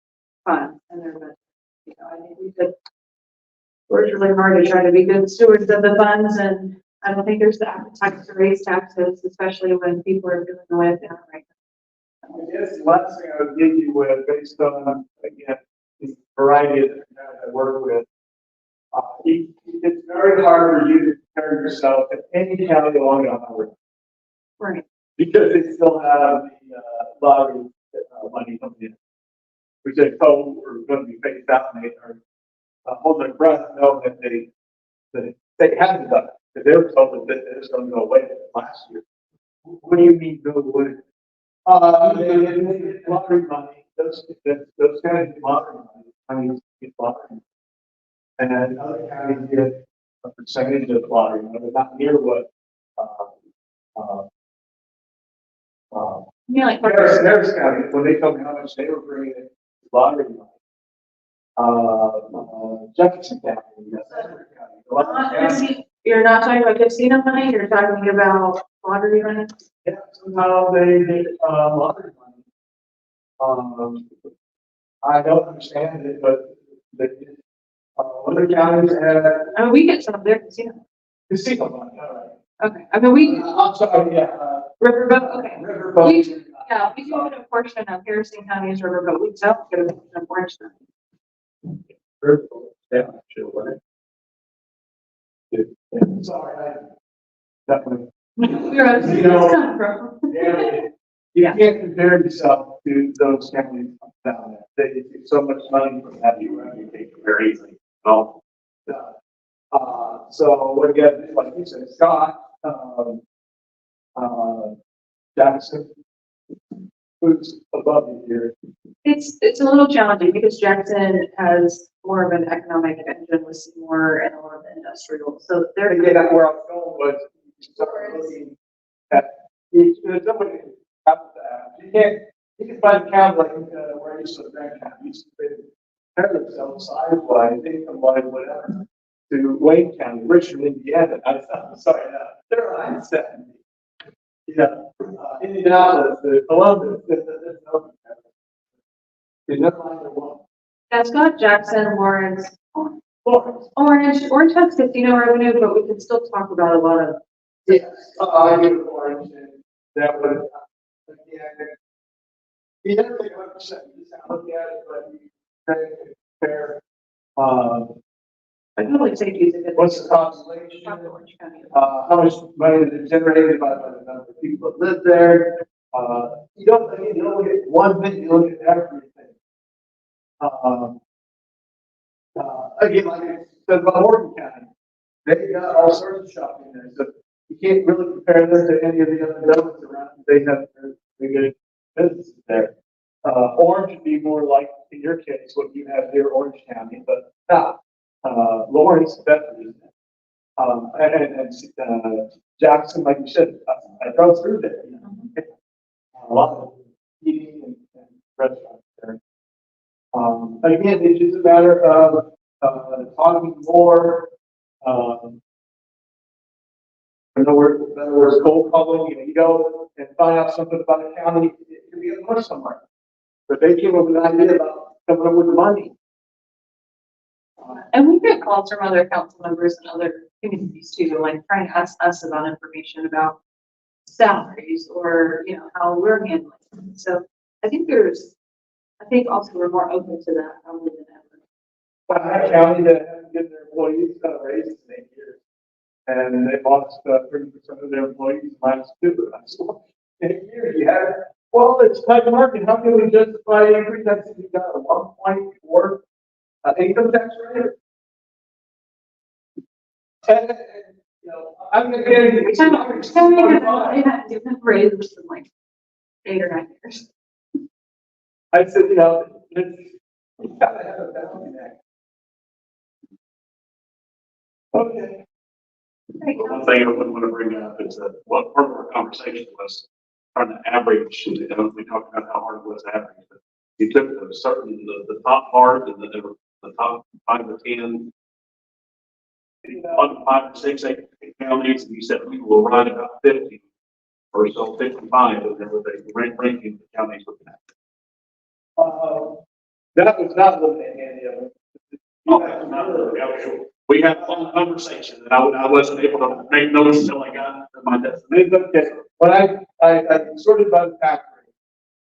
fund in their budget. you know, I think we could work really hard to try to be good stewards of the funds, and I don't think there's the appetite to raise taxes, especially when people are feeling the way they are right now. I guess the last thing I would give you with, based on, again, the variety of different towns I work with, it's very hard for you to compare yourself to any county along the highway. Right. Because they still have the lottery money coming in. Which they told are going to be phased out, and they are holding their breath, knowing that they haven't done it. That they were told that it was going to go away last year. What do you mean go away? They get lottery money, those guys get lottery money, counties get lottery money. And then other counties get a percentage of lottery money, not near what, Yeah, like, Harris County, when they told me how much they were bringing in lottery money. Jefferson County, Suffolk County, a lot of counties, you're not talking about casino money, you're talking about lottery money? yeah, somehow they get, lottery money. I don't understand it, but other counties have I mean, we get some of their casino. casino money, all right. Okay, I mean, we, I'm sorry, yeah, Riverboat, okay. Riverboat. Yeah, we do get a portion of Harrison County's Riverboat, we don't get a portion of Orange County. Riverboat, yeah, sure, what it. Sorry, I definitely. We're out of You know, come from. Yeah, you can't compare yourself to those counties down there. They get so much money from that, you take very easily. No. So again, like you said, Scott, Jackson, who's above you here. It's a little challenging because Jackson has more of an economic engine with more and a lot of industrial, so they're. Again, that's where I was going was, you start looking at, there's somebody up there. You can find a county like, where I used to live, Grand County, used to compare themselves size-wise, income-wise, whatever, to Wayne County, Richmond, Indiana. I'm sorry, they're on 70. Yeah, Indianapolis, Columbus, there's no. There's no line to one. That's got Jackson, Lawrence, Florence. Orange has casino revenue, but we can still talk about a lot of. Yes, I give it Orange, and that would, yeah. You never take 100%, you just have to look at it, but you try to compare, I public safety is a good. what's the population, Talk to Orange County. how much money is generated by the number of people that live there. You don't look at one thing, you look at everything. Again, like I said about Morgan County, they got all sorts of shopping there, so you can't really compare them to any of the other governments around. They have very good businesses there. Orange would be more like, in your case, what you have here, Orange County, but not. Lawrence definitely is. And Jackson, like you said, I drove through there. You know, a lot of eating and restaurants there. Again, it's just a matter of talking more. In other words, cold calling. You go and find out something about a county. It can be a push somewhere, but they came up with an idea about coming up with money. And we get calls from other council members and other communities too, like trying to ask us about information about salaries or, you know, how we're handling it. So I think also we're more open to that probably than ever. But I had a county that hasn't given their employees a raise in 8 years. And they lost 30% of their employees last 2. I said, well, in 8 years you have, well, it's tight market. How can we justify increase that if we got a 1.4 income tax rate? And, you know, I'm going to get into They had different raises in like 8 or 9 years. I said, you know, you gotta have a balancing act. Okay. One thing I would want to bring up is that what part of our conversation was trying to average, you know, we talked about how hard it was to average, but you took the top part and the top 5 to 10, 5 to 6, 8 counties, and you said we will run about 50 or so, 55, and there was a ranking the counties looking at. That was not looking at any of them. We had a fun conversation and I wasn't able to make notes until I got to my destination. It's okay. When I sorted by the tax rate,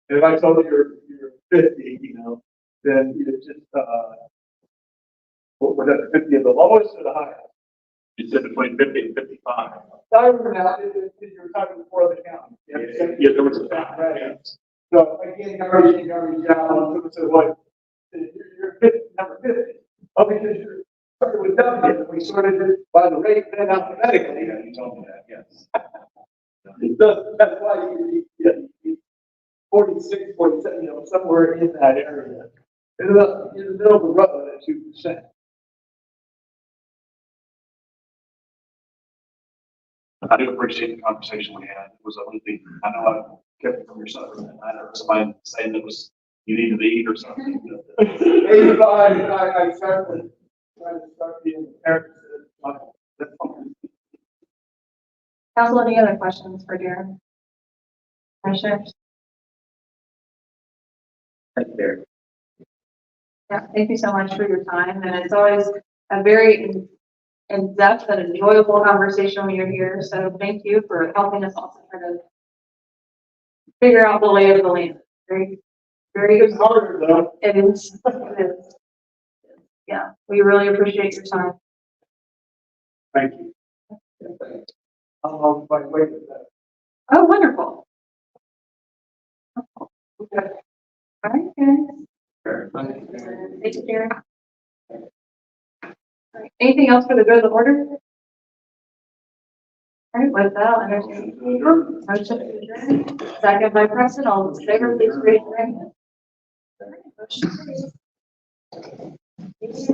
and if I told you you're 50, then you just, what was that, 50 of the lowest or the highest? You said between 50 and 55. I remember now, you're talking before the county. Yeah, there was a time, yeah. So again, garbage down, so what, you're 50, number 50. Oh, because you're started with W, we sorted it by the rate, then alphabetically. Yeah, you told me that, yes. That's why you 46, 47, somewhere in that area. In the middle of the road at 2%. I do appreciate the conversation we had. It was a lengthy, I know I kept it from your son, and I heard somebody saying that was, you needed to eat or something. I started trying to start being a parent. That's fine. Council, any other questions for Darren? Commissioners? Thank you, Derek. Yeah, thank you so much for your time, and it's always a very in-depth and enjoyable conversation when you're here, so thank you for helping us also try to figure out the lay of the land. Very, very, It's harder though. it is, it is. Yeah, we really appreciate your time. Thank you. I'll by way of that. Oh, wonderful. Okay. All right, guys. Thank you, Darren. All right, anything else for the good of the order? All right, with that, I'll entertain motion to adjourn. Second by Preston, all in favor, please raise your hand. All right, motion carries.